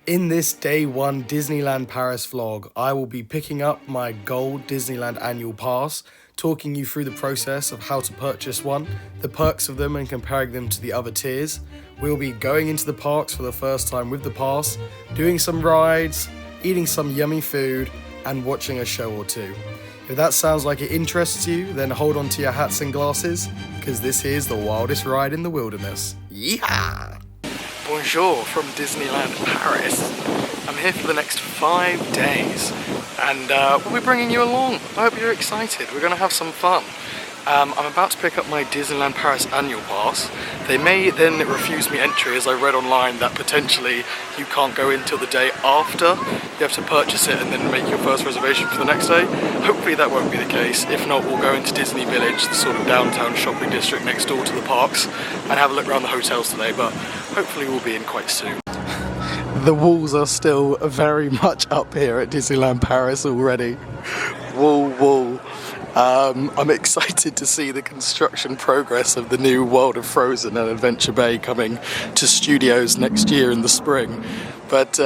In this day one Disneyland Paris vlog, I will be picking up my Gold Disneyland Annual Pass, talking you through the process of how to purchase one, the perks of them and comparing them to the other tiers. We'll be going into the parks for the first time with the pass, doing some rides, eating some yummy food, and watching a show or two. If that sounds like it interests you, then hold on to your hats and glasses, because this is the wildest ride in the wilderness. Yeehaw! Bonjour from Disneyland Paris. I'm here for the next 5 days and we'll be bringing you along. I hope you're excited. We're going to have some fun. I'm about to pick up my Disneyland Paris annual pass. They may then refuse me entry, as I read online that potentially you can't go in till the day after. You have to purchase it and then make your first reservation for the next day. Hopefully that won't be the case. If not, we'll go into Disney Village, the sort of downtown shopping district next door to the parks, and have a look around the hotels today, but hopefully we'll be in quite soon. The walls are still very much up here at Disneyland Paris already. Wall. I'm excited to see the construction progress of the new World of Frozen and Adventure Bay coming to studios next year in the spring. But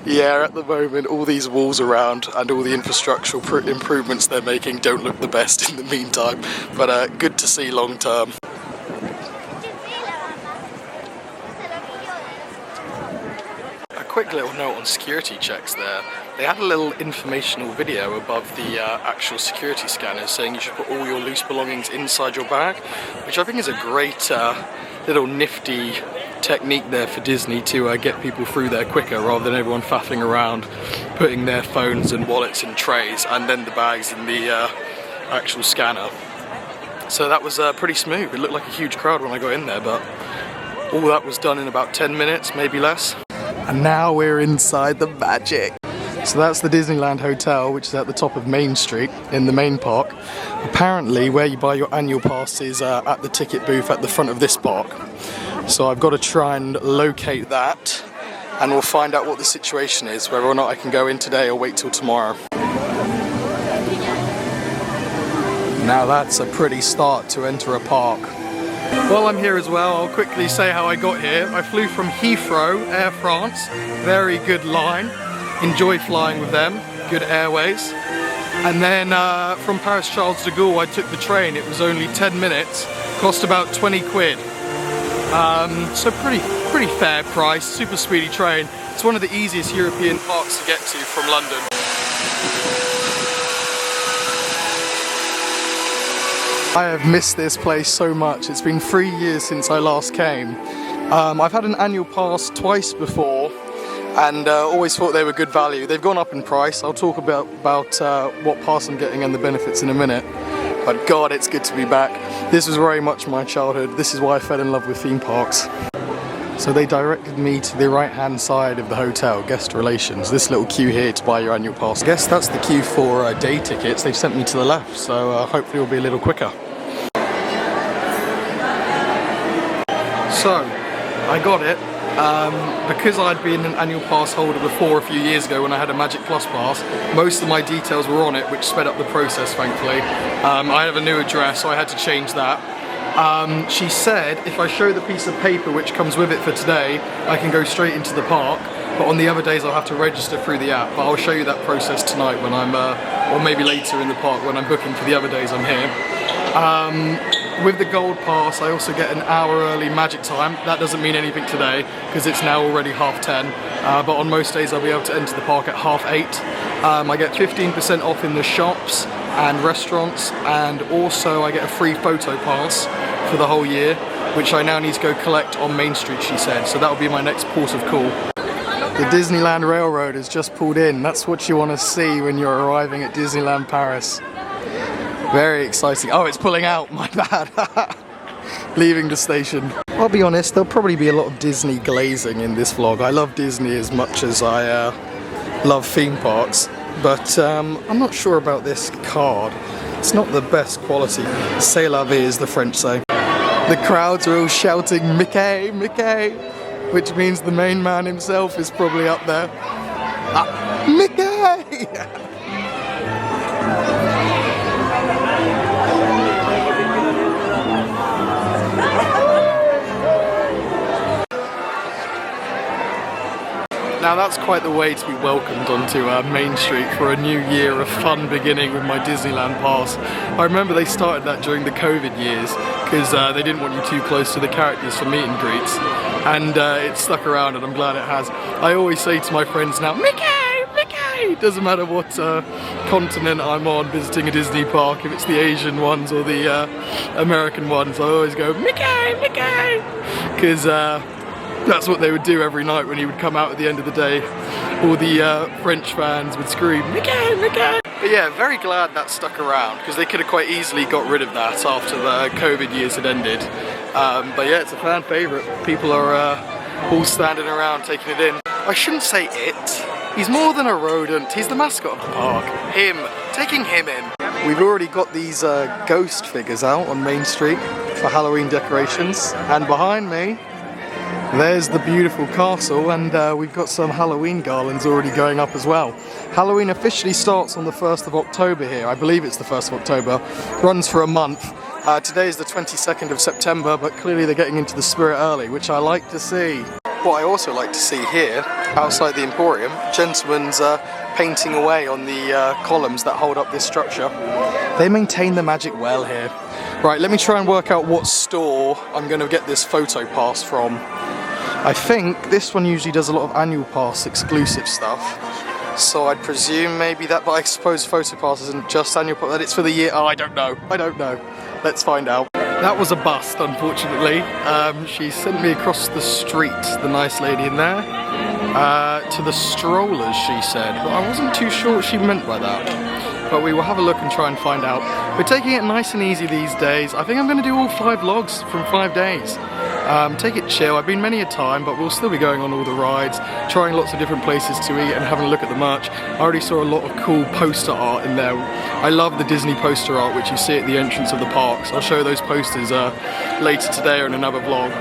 yeah, at the moment all these walls around and all the infrastructural improvements they're making don't look the best in the meantime, but good to see long term. Quick little note on security checks there. They had a little informational video above the actual security scanners saying you should put all your loose belongings inside your bag, which I think is a great little nifty technique there for Disney to get people through there quicker, rather than everyone faffing around putting their phones and wallets in trays and then the bags in the actual scanner. So that was pretty smooth. It looked like a huge crowd when I got in there, but all that was done in about 10 minutes, maybe less. And now we're inside the magic. So that's the Disneyland Hotel, which is at the top of Main Street in the main park. Apparently where you buy your annual pass is at the ticket booth at the front of this park. So I've got to try and locate that, and we'll find out what the situation is, whether or not I can go in today or wait till tomorrow. Now that's a pretty start to enter a park. While I'm here as well, I'll quickly say how I got here. I flew from Heathrow, Air France, very good line, enjoy flying with them, good airways. And then from Paris Charles de Gaulle I took the train. It was only 10 minutes, cost about 20 quid. So pretty fair price, super speedy train. It's one of the easiest European parks to get to from London. I have missed this place so much. It's been 3 years since I last came. I've had an annual pass twice before and always thought they were good value. They've gone up in price. I'll talk about what pass I'm getting and the benefits in a minute. But God, it's good to be back. This was very much my childhood. This is why I fell in love with theme parks. So they directed me to the right hand side of the hotel, guest relations, this little queue here to buy your annual pass. I guess that's the queue for day tickets. They've sent me to the left, so hopefully it'll be a little quicker. So, I got it. Because I'd been an annual pass holder before a few years ago when I had a Magic Plus pass, most of my details were on it, which sped up the process, thankfully. I have a new address, so I had to change that. She said if I show the piece of paper which comes with it for today, I can go straight into the park, but on the other days I'll have to register through the app. But I'll show you that process tonight when I'm, or maybe later in the park when I'm booking for the other days I'm here. With the Gold Pass I also get an hour early magic time. That doesn't mean anything today because it's now already 10:30, but on most days I'll be able to enter the park at 8:30. I get 15% off in the shops and restaurants, and also I get a free photo pass for the whole year, which I now need to go collect on Main Street, she said, so that will be my next port of call. The Disneyland Railroad has just pulled in. That's what you want to see when you're arriving at Disneyland Paris. Very exciting. Oh, it's pulling out, my bad. Leaving the station. I'll be honest, there'll probably be a lot of Disney glazing in this vlog. I love Disney as much as I love theme parks, but I'm not sure about this card. It's not the best quality. C'est la vie, as the French say. The crowds are all shouting Mickey, Mickey, which means the main man himself is probably up there. Mickey! Now that's quite the way to be welcomed onto Main Street for a new year of fun beginning with my Disneyland Pass. I remember they started that during the COVID years because they didn't want you too close to the characters for meet and greets, and it stuck around, and I'm glad it has. I always say to my friends now, Mickey! Mickey! Doesn't matter what continent I'm on visiting a Disney park, if it's the Asian ones or the American ones, I always go, Mickey! Mickey! Because that's what they would do every night when he would come out at the end of the day. All the French fans would scream, Mickey, Mickey! But yeah, very glad that stuck around, because they could have quite easily got rid of that after the COVID years had ended. But yeah, it's a fan favourite. People are all standing around taking it in. I shouldn't say it. He's more than a rodent. He's the mascot of the park. Him. Taking him in. We've already got these ghost figures out on Main Street for Halloween decorations. And behind me, there's the beautiful castle, and we've got some Halloween garlands already going up as well. Halloween officially starts on the 1st of October here. I believe it's the 1st of October. Runs for a month. Today is the 22nd of September, but clearly they're getting into the spirit early, which I like to see. What I also like to see here, outside the Emporium, gentlemen's painting away on the columns that hold up this structure. They maintain the magic well here. Right, let me try and work out what store I'm going to get this photo pass from. I think this one usually does a lot of annual pass exclusive stuff, so I'd presume maybe that, but I suppose photo pass isn't just annual pass, that it's for the year. Oh, I don't know. Let's find out. That was a bust, unfortunately. She sent me across the street, the nice lady in there, to the strollers, she said, but I wasn't too sure what she meant by that. But we will have a look and try and find out. We're taking it nice and easy these days. I think I'm going to do all 5 vlogs from 5 days. Take it chill. I've been many a time, but we'll still be going on all the rides, trying lots of different places to eat and having a look at the merch. I already saw a lot of cool poster art in there. I love the Disney poster art, which you see at the entrance of the parks. I'll show those posters later today or in another vlog.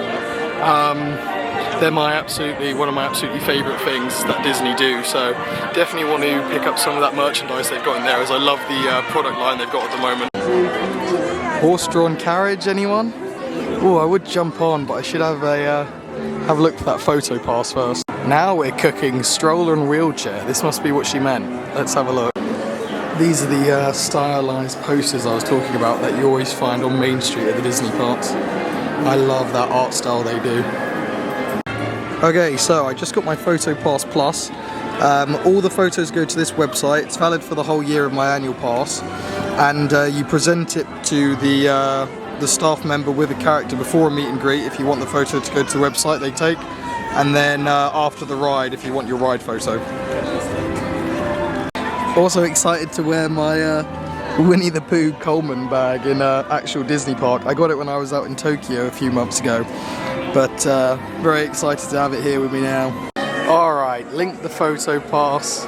They're one of my absolutely favourite things that Disney do, so definitely want to pick up some of that merchandise they've got in there, as I love the product line they've got at the moment. Horse-drawn carriage, anyone? Oh, I would jump on, but I should have a look for that photo pass first. Now we're cooking. Stroller and wheelchair. This must be what she meant. Let's have a look. These are the stylised posters I was talking about that you always find on Main Street at the Disney parks. I love that art style they do. Okay, so I just got my Photo Pass Plus. All the photos go to this website. It's valid for the whole year of my annual pass, and you present it to the staff member with a character before a meet and greet if you want the photo to go to the website they take, and then after the ride if you want your ride photo. Also excited to wear my Winnie the Pooh Coleman bag in actual Disney park. I got it when I was out in Tokyo a few months ago, but very excited to have it here with me now. Alright, linked the photo pass,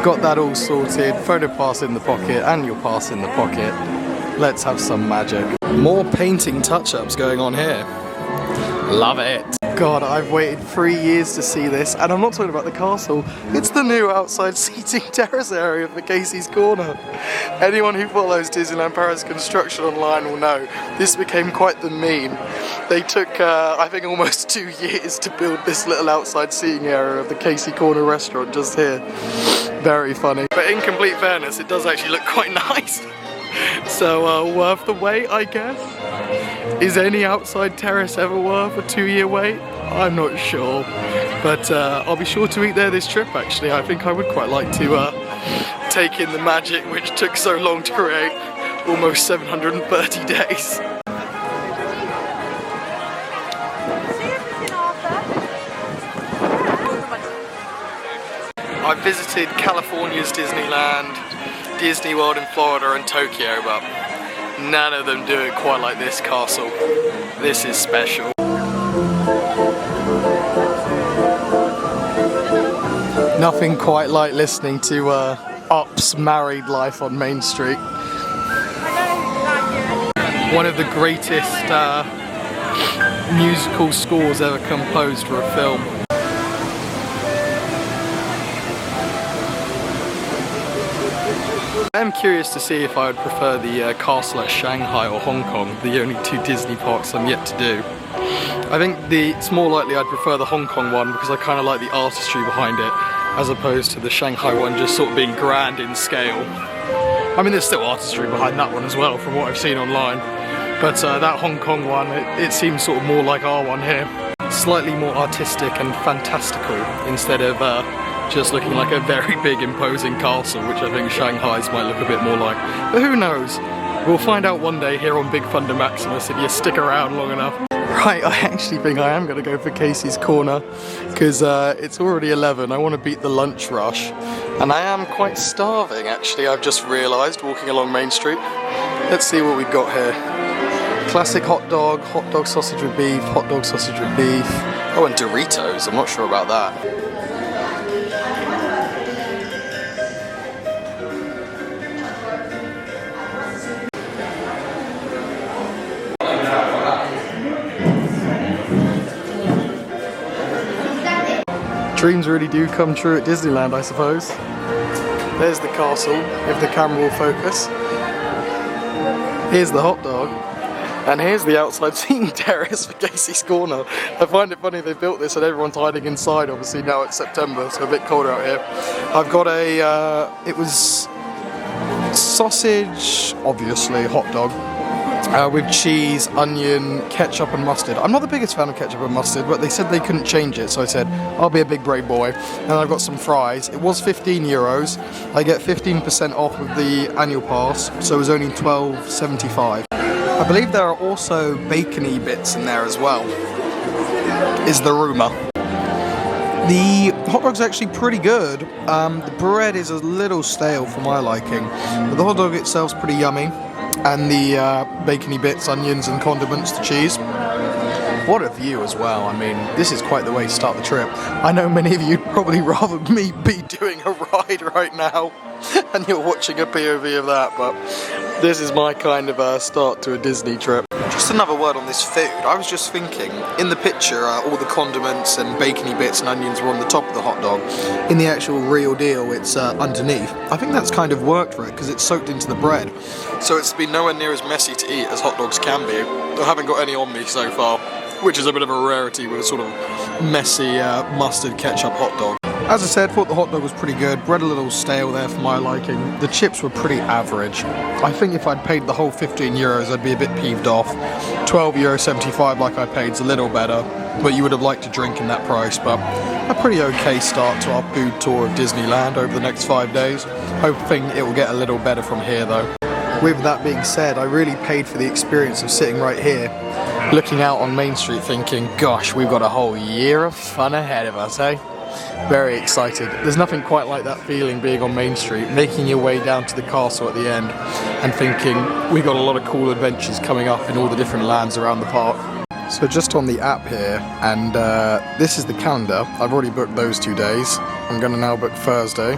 got that all sorted, photo pass in the pocket, annual pass in the pocket. Let's have some magic. More painting touch-ups going on here. Love it. God, I've waited 3 years to see this, and I'm not talking about the castle. It's the new outside seating terrace area for Casey's Corner. Anyone who follows Disneyland Paris construction online will know this became quite the meme. They took, I think, almost 2 years to build this little outside seating area of the Casey Corner restaurant just here. Very funny. But in complete fairness, it does actually look quite nice. So worth the wait, I guess. Is any outside terrace ever worth a 2-year wait? I'm not sure, but I'll be sure to eat there this trip actually. I think I would quite like to take in the magic which took so long to create, almost 730 days. I visited California's Disneyland, Disney World in Florida and Tokyo, but none of them do it quite like this castle. This is special. Nothing quite like listening to Up's Married Life on Main Street. One of the greatest musical scores ever composed for a film. I am curious to see if I would prefer the castle at Shanghai or Hong Kong, the only 2 Disney parks I'm yet to do. I think it's more likely I'd prefer the Hong Kong one because I kind of like the artistry behind it as opposed to the Shanghai one just sort of being grand in scale. I mean, there's still artistry behind that one as well from what I've seen online, but that Hong Kong one, it seems sort of more like our one here. Slightly more artistic and fantastical instead of just looking like a very big imposing castle, which I think Shanghai's might look a bit more like. But who knows? We'll find out one day here on Big Thunder Maximus if you stick around long enough. Right, I actually think I am going to go for Casey's Corner because it's already 11. I want to beat the lunch rush. And I am quite starving, actually, I've just realised, walking along Main Street. Let's see what we've got here. Classic hot dog sausage with beef, hot dog sausage with beef. Oh, and Doritos, I'm not sure about that. Dreams really do come true at Disneyland, I suppose. There's the castle, if the camera will focus. Here's the hot dog. And here's the outside seating terrace for Casey's Corner. I find it funny they built this and everyone's hiding inside. Obviously now it's September, so a bit colder out here. I've got it was sausage, obviously, hot dog. With cheese, onion, ketchup and mustard. I'm not the biggest fan of ketchup and mustard, but they said they couldn't change it, so I said, I'll be a big brave boy. And I've got some fries. It was €15. I get 15% off with the annual pass, so it was only $12.75. I believe there are also bacony bits in there as well, is the rumour. The hot dog's actually pretty good. The bread is a little stale for my liking, but the hot dog itself's pretty yummy. And the bacony bits, onions and condiments, the cheese. What a view as well. I mean, this is quite the way to start the trip. I know many of you would probably rather me be doing a ride right now and you're watching a POV of that, but this is my kind of start to a Disney trip. Just another word on this food. I was just thinking, in the picture, all the condiments and bacony bits and onions were on the top of the hot dog. In the actual real deal, it's underneath. I think that's kind of worked for it because it's soaked into the bread. So it's been nowhere near as messy to eat as hot dogs can be. I haven't got any on me so far, which is a bit of a rarity with a sort of messy mustard ketchup hot dog. As I said, thought the hot dog was pretty good. Bread a little stale there for my liking. The chips were pretty average. I think if I'd paid the whole €15, I'd be a bit peeved off. €12.75 like I paid is a little better, but you would have liked a drink in that price. But a pretty okay start to our food tour of Disneyland over the next 5 days. Hoping it will get a little better from here though. With that being said, I really paid for the experience of sitting right here, looking out on Main Street thinking, gosh, we've got a whole year of fun ahead of us, eh? Very excited. There's nothing quite like that feeling being on Main Street, making your way down to the castle at the end and thinking we've got a lot of cool adventures coming up in all the different lands around the park. So just on the app here, and this is the calendar. I've already booked those 2 days. I'm going to now book Thursday.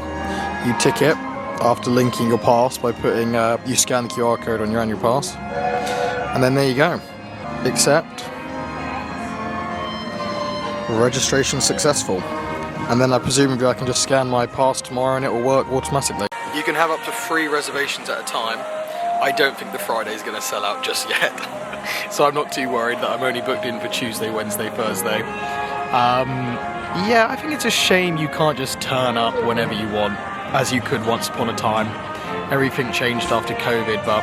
You ticket after linking your pass by putting, you scan the QR code on your annual pass. And then there you go. Accept. Registration successful. And then presumably I can just scan my pass tomorrow and it will work automatically. You can have up to 3 reservations at a time. I don't think the Friday's going to sell out just yet. So I'm not too worried that I'm only booked in for Tuesday, Wednesday, Thursday. Yeah, I think it's a shame you can't just turn up whenever you want, as you could once upon a time. Everything changed after COVID, but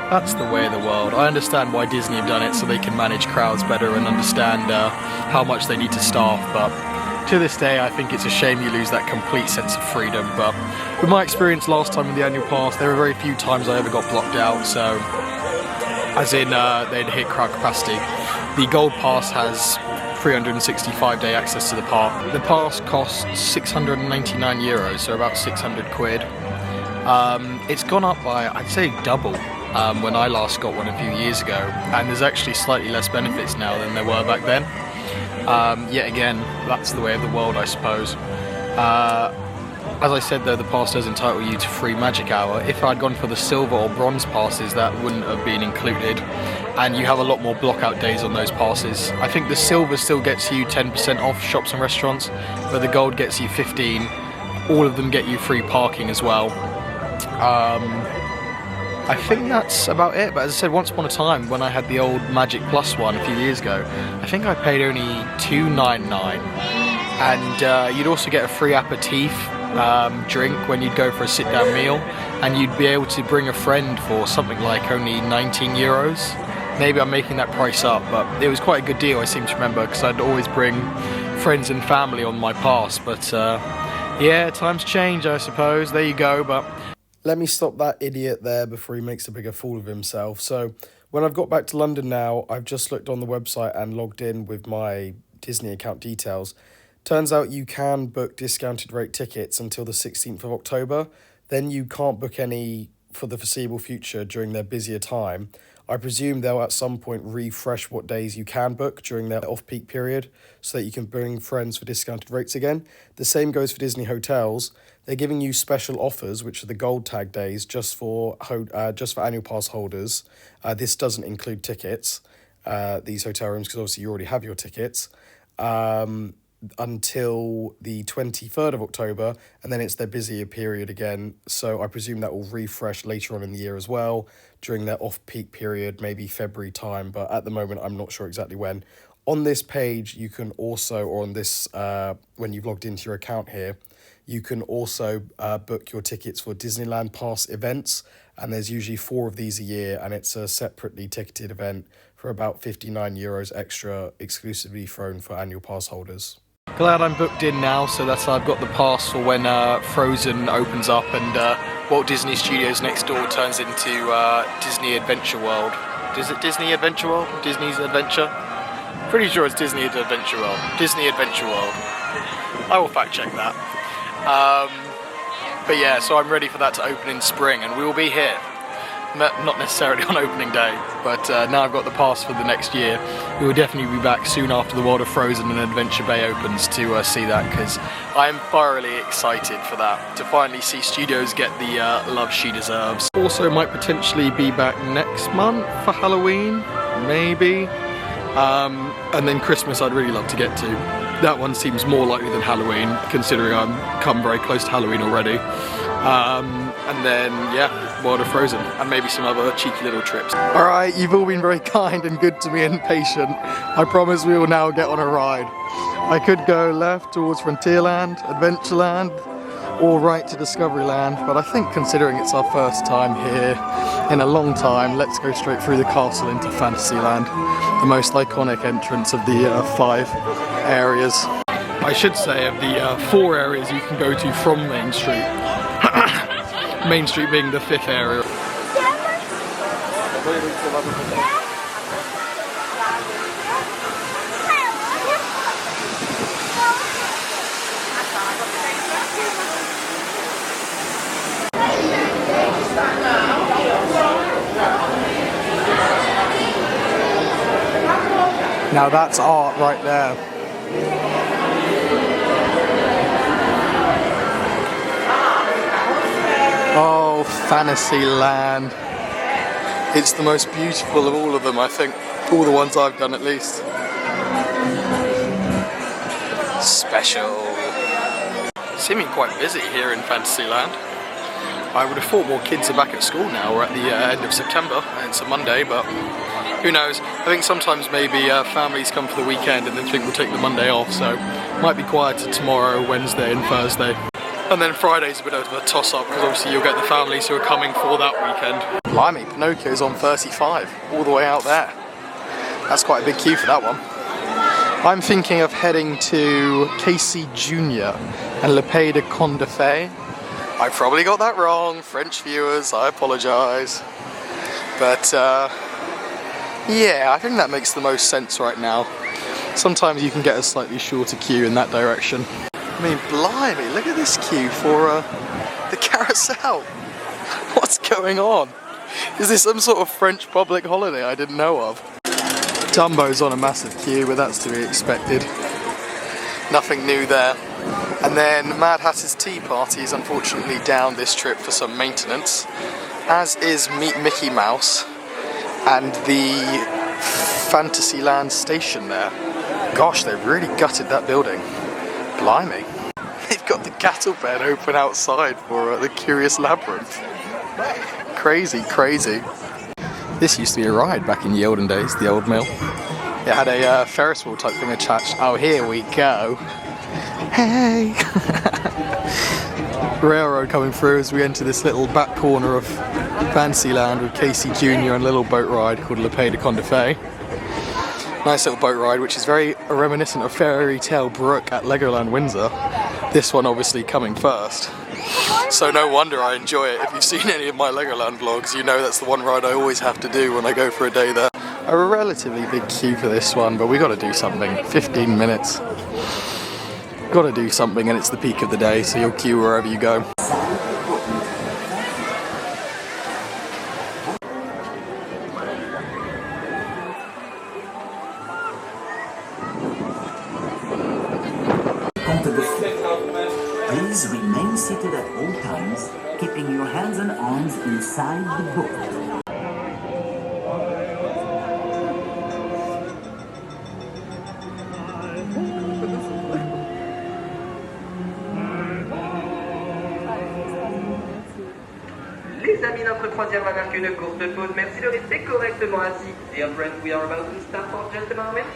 that's the way of the world. I understand why Disney have done it so they can manage crowds better and understand how much they need to staff, but to this day I think it's a shame you lose that complete sense of freedom. But with my experience last time with the annual pass, there were very few times I ever got blocked out, so as in they'd hit crowd capacity. The Gold Pass has 365-day access to the park. The pass costs €699, so about 600 quid. It's gone up by, I'd say, double when I last got one a few years ago, and there's actually slightly less benefits now than there were back then. Yet again, that's the way of the world, I suppose. As I said though, the pass does entitle you to free magic hour. If I'd gone for the silver or bronze passes, that wouldn't have been included, and you have a lot more block-out days on those passes. I think the silver still gets you 10% off shops and restaurants, but the gold gets you 15%. All of them get you free parking as well. I think that's about it, but as I said, once upon a time when I had the old Magic Plus one a few years ago, I think I paid only $2.99, and you'd also get a free aperitif drink when you'd go for a sit-down meal, and you'd be able to bring a friend for something like only 19 euros. Maybe I'm making that price up, but it was quite a good deal, I seem to remember, because I'd always bring friends and family on my pass, but yeah, times change, I suppose. There you go, but let me stop that idiot there before he makes a bigger fool of himself. So when I've got back to London now, I've just looked on the website and logged in with my Disney account details. Turns out you can book discounted rate tickets until the 16th of October. Then you can't book any for the foreseeable future during their busier time. I presume they'll at some point refresh what days you can book during their off-peak period so that you can bring friends for discounted rates again. The same goes for Disney hotels. They're giving you special offers, which are the gold tag days, just for annual pass holders. This doesn't include tickets, these hotel rooms, because obviously you already have your tickets, until the 23rd of October, and then it's their busier period again. So I presume that will refresh later on in the year as well, during their off-peak period, maybe February time, but at the moment I'm not sure exactly when. On this page, you can also, or on this, when you've logged into your account here, you can also book your tickets for Disneyland Pass events, and there's usually 4 of these a year, and it's a separately ticketed event for about 59 euros extra, exclusively thrown for annual pass holders. Glad I'm booked in now, so that's I've got the pass for when Frozen opens up and Walt Disney Studios next door turns into Disney Adventure World. Is it Disney Adventure World? Disney's Adventure? Pretty sure it's Disney Adventure World. Disney Adventure World. I will fact check that. But yeah, so I'm ready for that to open in spring, and we will be here. Not necessarily on opening day, but now I've got the pass for the next year. We will definitely be back soon after the World of Frozen and Adventure Bay opens to see that, because I am thoroughly excited for that, to finally see Studios get the love she deserves. Also might potentially be back next month for Halloween, maybe. And then Christmas I'd really love to get to. That one seems more likely than Halloween, considering I'm come very close to Halloween already. And then, yeah, World of Frozen, and maybe some other cheeky little trips. Alright, you've all been very kind and good to me and patient. I promise we will now get on a ride. I could go left towards Frontierland, Adventureland, or right to Discoveryland, but I think considering it's our first time here in a long time, let's go straight through the castle into Fantasyland, the most iconic entrance of the 5 areas. I should say of the 4 areas you can go to from Main Street. Main Street being the 5th area. Now that's art right there. Oh, Fantasyland. It's the most beautiful of all of them, I think. All the ones I've done, at least. Special. Seeming quite busy here in Fantasyland. I would have thought more kids are back at school now. We're at the end of September, and it's a Monday, but who knows? I think sometimes maybe families come for the weekend and then think we'll take the Monday off, so might be quieter tomorrow, Wednesday and Thursday. And then Friday's a bit of a toss-up, because obviously you'll get the families who are coming for that weekend. Blimey, Pinocchio's on 35, all the way out there. That's quite a big queue for that one. I'm thinking of heading to Casey Jr. and Le Pays de Contes de Fées. I probably got that wrong, French viewers, I apologise. But yeah, I think that makes the most sense right now. Sometimes you can get a slightly shorter queue in that direction. I mean, blimey, look at this queue for the carousel. What's going on? Is this some sort of French public holiday I didn't know of? Dumbo's on a massive queue, but that's to be expected. Nothing new there. And then Mad Hatter's Tea Party is unfortunately down this trip for some maintenance, as is Meet Mickey Mouse and the Fantasyland station there. Gosh, they've really gutted that building. Blimey. They've got the cattle pen open outside for the Curious Labyrinth. crazy, crazy. This used to be a ride back in the olden days, the old mill. It had a Ferris wheel type thing attached. Oh, here we go. Hey! Railroad coming through as we enter this little back corner of Fantasyland with Casey Jr. and a little boat ride called Le Pays de Contes de Fées. Nice little boat ride, which is very reminiscent of Fairy Tale Brook at Legoland Windsor. This one obviously coming first. So no wonder I enjoy it. If you've seen any of my Legoland vlogs, you know that's the one ride I always have to do when I go for a day there. A relatively big queue for this one, but we got to do something. 15 minutes. Got to do something, and it's the peak of the day, so you'll queue wherever you go. Please remain seated at all times, keeping your hands and arms inside the boat. Les amis, notre croisière va marquer une courte pause. Merci de rester correctement assis. Dear friends, we are about to start for just a moment.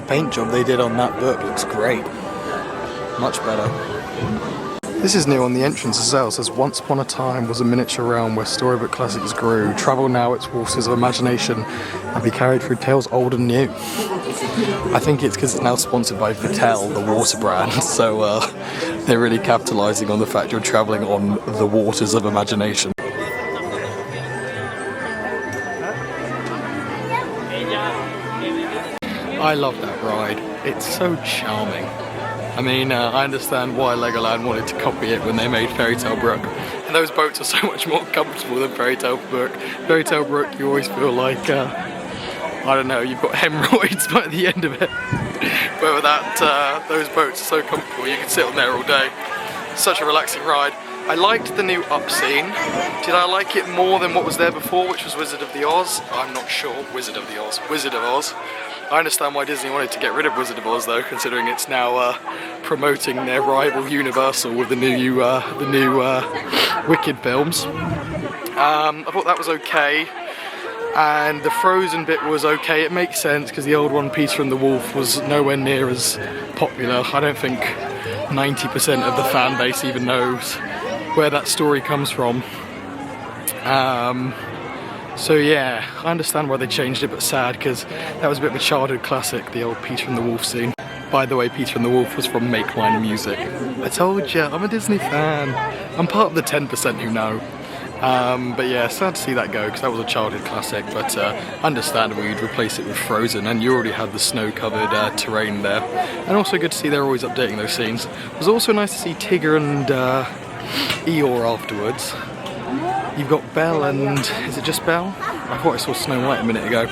Paint job they did on that book looks great. Much better. This is new on the entrance as well. It says, once upon a time was a miniature realm where storybook classics grew. Travel now its waters of imagination and be carried through tales old and new. I think it's because it's now sponsored by Vittel, the water brand, so they're really capitalising on the fact you're travelling on the waters of imagination. I love that ride. It's so charming. I mean, I understand why Legoland wanted to copy it when they made Fairy Tale Brook. And those boats are so much more comfortable than Fairy Tale Brook. Fairy Tale Brook, you always feel like, I don't know, you've got hemorrhoids by the end of it. But with that, those boats are so comfortable, you can sit on there all day. Such a relaxing ride. I liked the new up scene. Did I like it more than what was there before, which was Wizard of the Oz? I'm not sure. Wizard of the Oz. Wizard of Oz. I understand why Disney wanted to get rid of Wizard of Oz though, considering it's now promoting their rival Universal with the new Wicked films. I thought that was okay, and the Frozen bit was okay. It makes sense because the old one, Peter and the Wolf, was nowhere near as popular. I don't think 90% of the fan base even knows where that story comes from. So yeah, I understand why they changed it, but sad because that was a bit of a childhood classic, the old Peter and the Wolf scene. By the way, Peter and the Wolf was from Make Mine Music. I told you, I'm a Disney fan. I'm part of the 10% who know. But yeah, sad to see that go because that was a childhood classic, but understandable you'd replace it with Frozen, and you already had the snow-covered terrain there. And also good to see they're always updating those scenes. It was also nice to see Tigger and Eeyore afterwards. You've got Belle and... is it just Belle? I thought I saw Snow White a minute ago.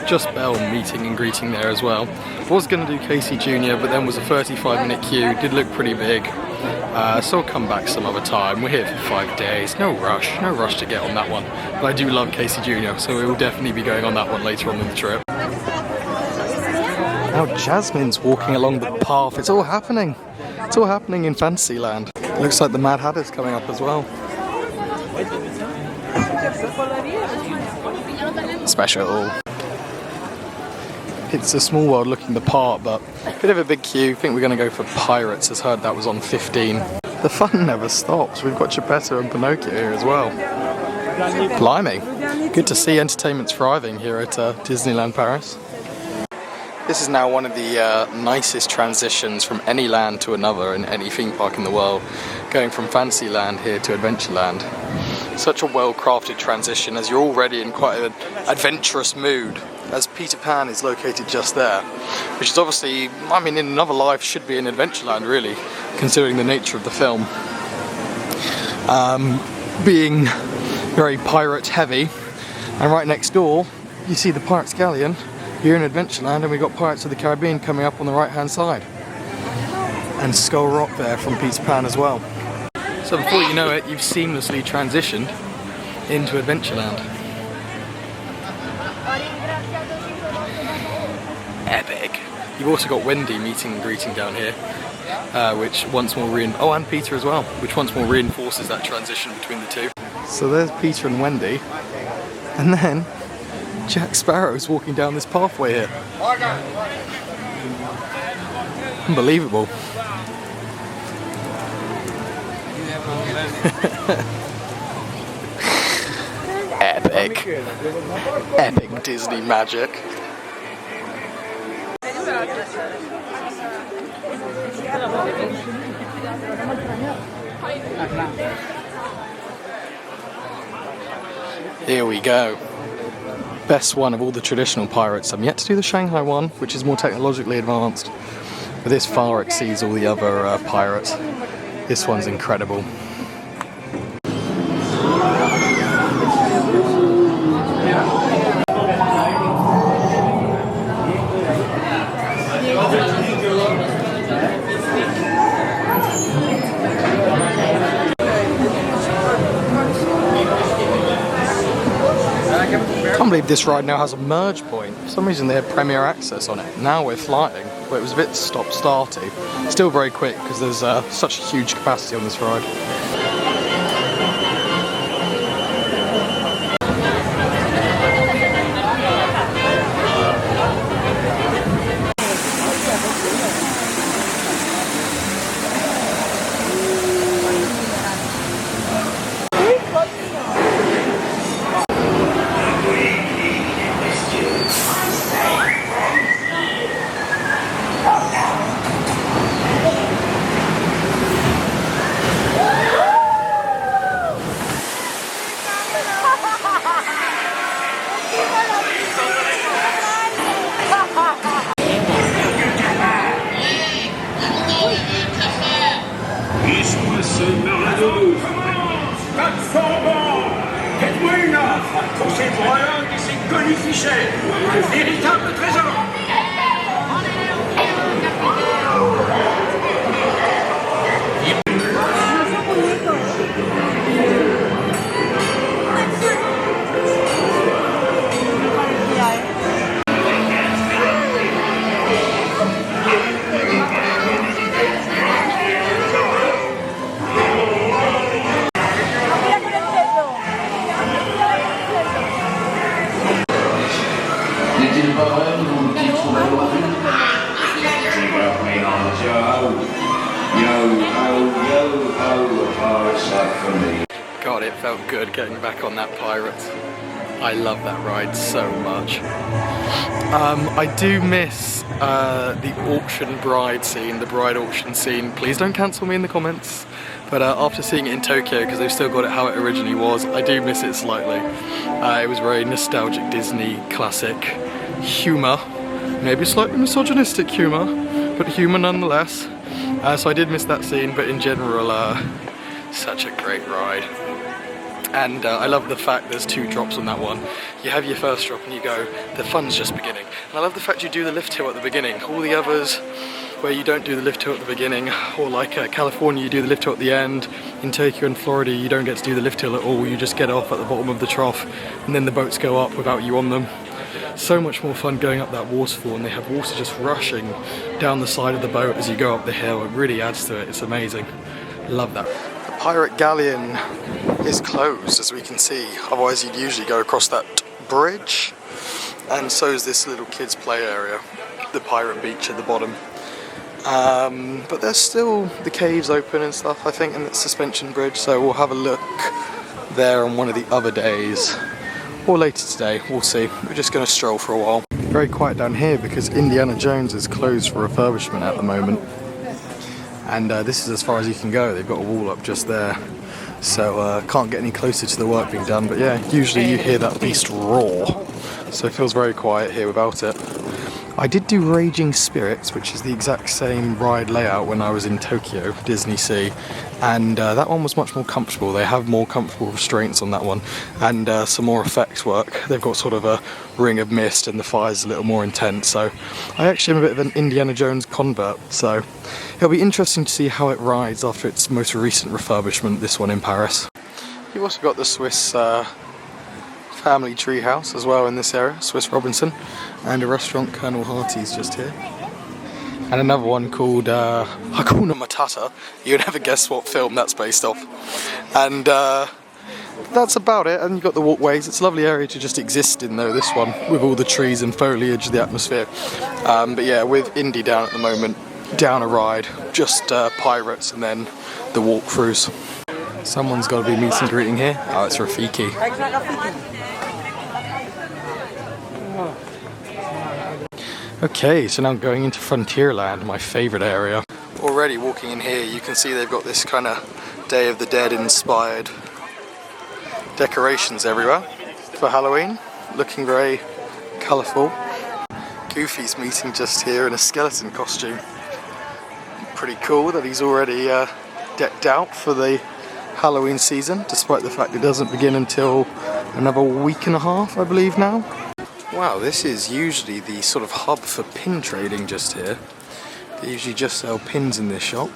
just Belle meeting and greeting there as well. Was going to do Casey Jr., but then was a 35-minute queue, did look pretty big. So I'll come back some other time. We're here for 5 days, no rush to get on that one. But I do love Casey Jr., so we will definitely be going on that one later on in the trip. Now Jasmine's walking along the path. It's all happening. It's all happening in Fantasyland. Looks like the Mad Hatter's coming up as well. Special. It's a small world looking the part, but a bit of a big queue. I think we're going to go for Pirates, as heard that was on 15. The fun never stops. We've got Geppetto and Pinocchio here as well. Blimey. Good to see entertainment's thriving here at Disneyland Paris. This is now one of the nicest transitions from any land to another in any theme park in the world, going from Fantasyland here to Adventureland. Such a well-crafted transition, as you're already in quite an adventurous mood, as Peter Pan is located just there, which is obviously, I mean, in another life should be in Adventureland really, considering the nature of the film. Being very pirate heavy, and right next door you see the Pirates Galleon. Here in Adventureland, and we've got Pirates of the Caribbean coming up on the right hand side. And Skull Rock there from Peter Pan as well. So before you know it, you've seamlessly transitioned into Adventureland. Epic. You've also got Wendy meeting and greeting down here, which once more and Peter as well, which once more reinforces that transition between the two. So there's Peter and Wendy, and then Jack Sparrow's walking down this pathway here. Unbelievable. Epic. Epic Disney magic. Here we go. Best one of all the traditional pirates. I'm yet to do the Shanghai one, which is more technologically advanced, but this far exceeds all the other pirates. This one's incredible. I can't believe this ride now has a merge point. For some reason they had Premiere access on it. Now we're flying, but it was a bit stop-starty. Still very quick because there's such a huge capacity on this ride. God, it felt good getting back on that pirate. I love that ride so much. I do miss the auction bride scene, the bride auction scene. Please don't cancel me in the comments. But after seeing it in Tokyo, because they've still got it how it originally was, I do miss it slightly. It was very nostalgic Disney classic humour, maybe slightly misogynistic humour, but humour nonetheless. So I did miss that scene, but in general, such a great ride. And I love the fact there's 2 drops on that one. You have your first drop and you go, the fun's just beginning. And I love the fact you do the lift hill at the beginning. All the others where you don't do the lift hill at the beginning, or like California you do the lift hill at the end, in Tokyo and Florida you don't get to do the lift hill at all, you just get off at the bottom of the trough and then the boats go up without you on them. So much more fun going up that waterfall, and they have water just rushing down the side of the boat as you go up the hill. It really adds to it, it's amazing. Love that. The Pirate Galleon is closed, as we can see, otherwise you'd usually go across that bridge. And so is this little kids play area, the Pirate Beach at the bottom. But there's still the caves open and stuff, I think, and the suspension bridge, so we'll have a look there on one of the other days, or later today, we'll see. We're just going to stroll for a while. Very quiet down here because Indiana Jones is closed for refurbishment at the moment. And this is as far as you can go. They've got a wall up just there, so can't get any closer to the work being done. But yeah, usually you hear that beast roar, so it feels very quiet here without it. I did do Raging Spirits, which is the exact same ride layout when I was in Tokyo, Disney Sea, and that one was much more comfortable. They have more comfortable restraints on that one, and some more effects work. They've got sort of a ring of mist and the fire's a little more intense, so I actually am a bit of an Indiana Jones convert, so it'll be interesting to see how it rides after its most recent refurbishment, this one in Paris. You've also got the Swiss family tree house as well in this area, Swiss Robinson, and a restaurant, Colonel Harty's, just here. And another one called Hakuna Matata. You'd never guess what film that's based off. And that's about it, and you've got the walkways. It's a lovely area to just exist in though, this one, with all the trees and foliage, the atmosphere. But yeah, with Indy down at the moment, down a ride, just pirates and then the walkthroughs. Someone's got to be meet and greeting here. Oh, it's Rafiki. Okay, so now going into Frontierland, my favourite area. Already walking in here, you can see they've got this kind of Day of the Dead inspired decorations everywhere for Halloween, looking very colourful. Goofy's meeting just here in a skeleton costume. Pretty cool that he's already decked out for the Halloween season, despite the fact it doesn't begin until another week and a half, I believe now. Wow, this is usually the sort of hub for pin trading just here. They usually just sell pins in this shop,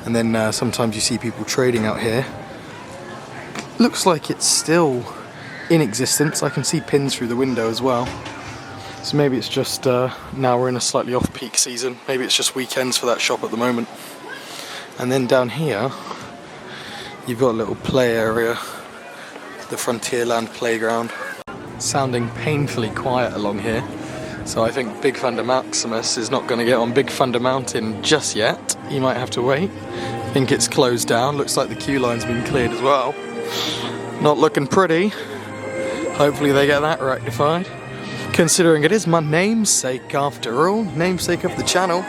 and then sometimes you see people trading out here. Looks like it's still in existence. I can see pins through the window as well. So maybe it's just, now we're in a slightly off-peak season, maybe it's just weekends for that shop at the moment. And then down here, you've got a little play area, the Frontierland playground. Sounding painfully quiet along here, so I think Big Thunder Maximus is not going to get on Big Thunder Mountain just yet. He might have to wait. I think it's closed down. Looks like the queue line's been cleared as well. Not looking pretty. Hopefully they get that rectified, considering it is my namesake after all, namesake of the channel.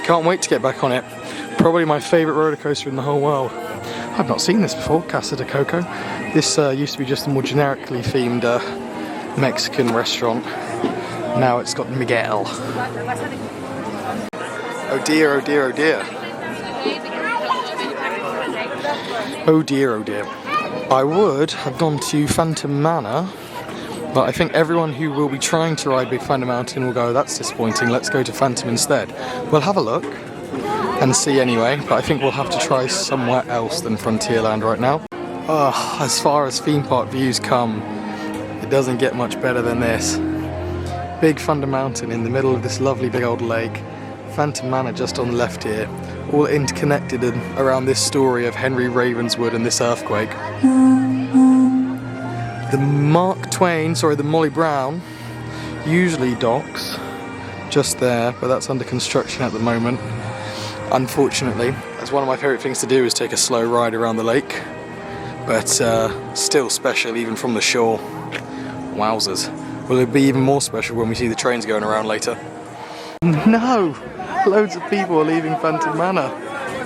Can't wait to get back on it. Probably my favourite roller coaster in the whole world. I've not seen this before, Casa de Coco. This used to be just a more generically themed Mexican restaurant. Now it's got Miguel. Oh dear, oh dear, oh dear. Oh dear, oh dear. I would have gone to Phantom Manor, but I think everyone who will be trying to ride Big Thunder Mountain will go, that's disappointing, let's go to Phantom instead. We'll have a look and see anyway, but I think we'll have to try somewhere else than Frontierland right now. Oh, as far as theme park views come, it doesn't get much better than this. Big Thunder Mountain in the middle of this lovely big old lake, Phantom Manor just on the left here, all interconnected around this story of Henry Ravenswood and this earthquake. The the Molly Brown, usually docks just there, but that's under construction at the moment. Unfortunately, as one of my favourite things to do is take a slow ride around the lake, but still special even from the shore. Wowzers. Will it be even more special when we see the trains going around later? No! Loads of people are leaving Phantom Manor.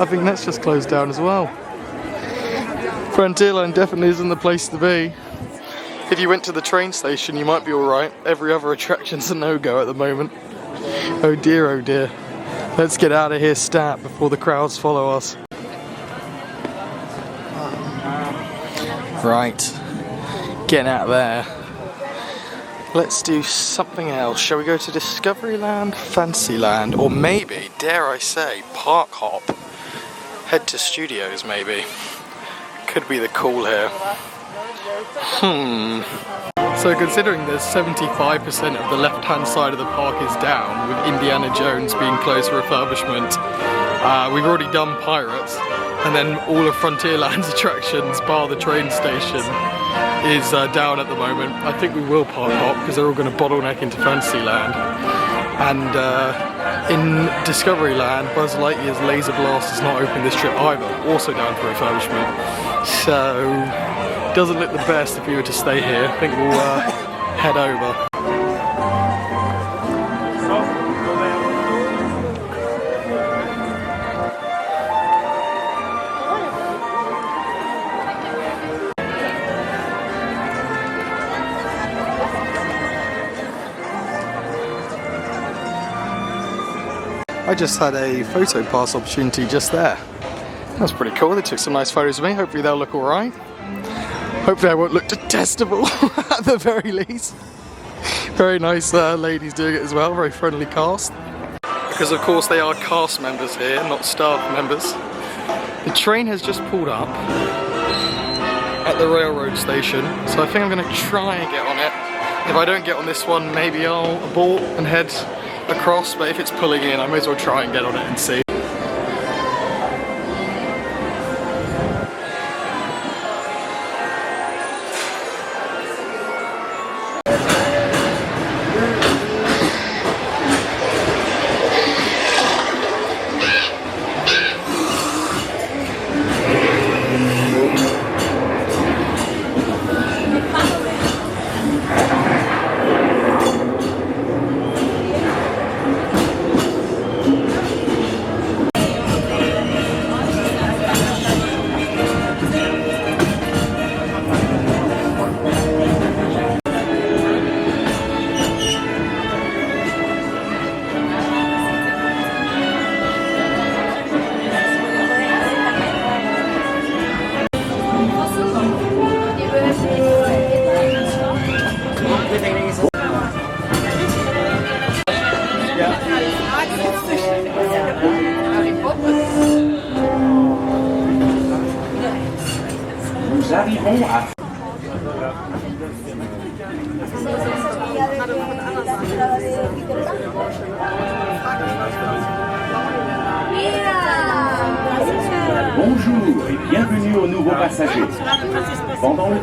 I think that's just closed down as well. Frontierland definitely isn't the place to be. If you went to the train station, you might be alright. Every other attraction's a no-go at the moment. Oh dear, oh dear. Let's get out of here stat before the crowds follow us. Right. getting out of there. Let's do something else. Shall we go to Discoveryland, Fantasyland, or maybe, dare I say, Park Hop? Head to Studios, maybe. Could be the call here. So considering there's 75% of the left-hand side of the park is down, with Indiana Jones being closed for refurbishment, we've already done Pirates, and then all of Frontierland's attractions, bar the train station, is down at the moment. I think we will park hop because they're all going to bottleneck into Fantasyland. And in Discoveryland, Buzz Lightyear's Laser Blast is not open this trip either, also down for refurbishment. So, doesn't look the best if we were to stay here. I think we'll head over. I just had a photo pass opportunity just there. That's pretty cool. They took some nice photos of me. Hopefully they'll look alright. Hopefully I won't look detestable at the very least. Very nice ladies doing it as well. Very friendly cast. Because of course they are cast members here, not staff members. The train has just pulled up at the railroad station. So I think I'm going to try and get on it. If I don't get on this one, maybe I'll abort and head across, but if it's pulling in, I may as well try and get on it and see. Bonjour et bienvenue aux nouveaux passagers. Pendant le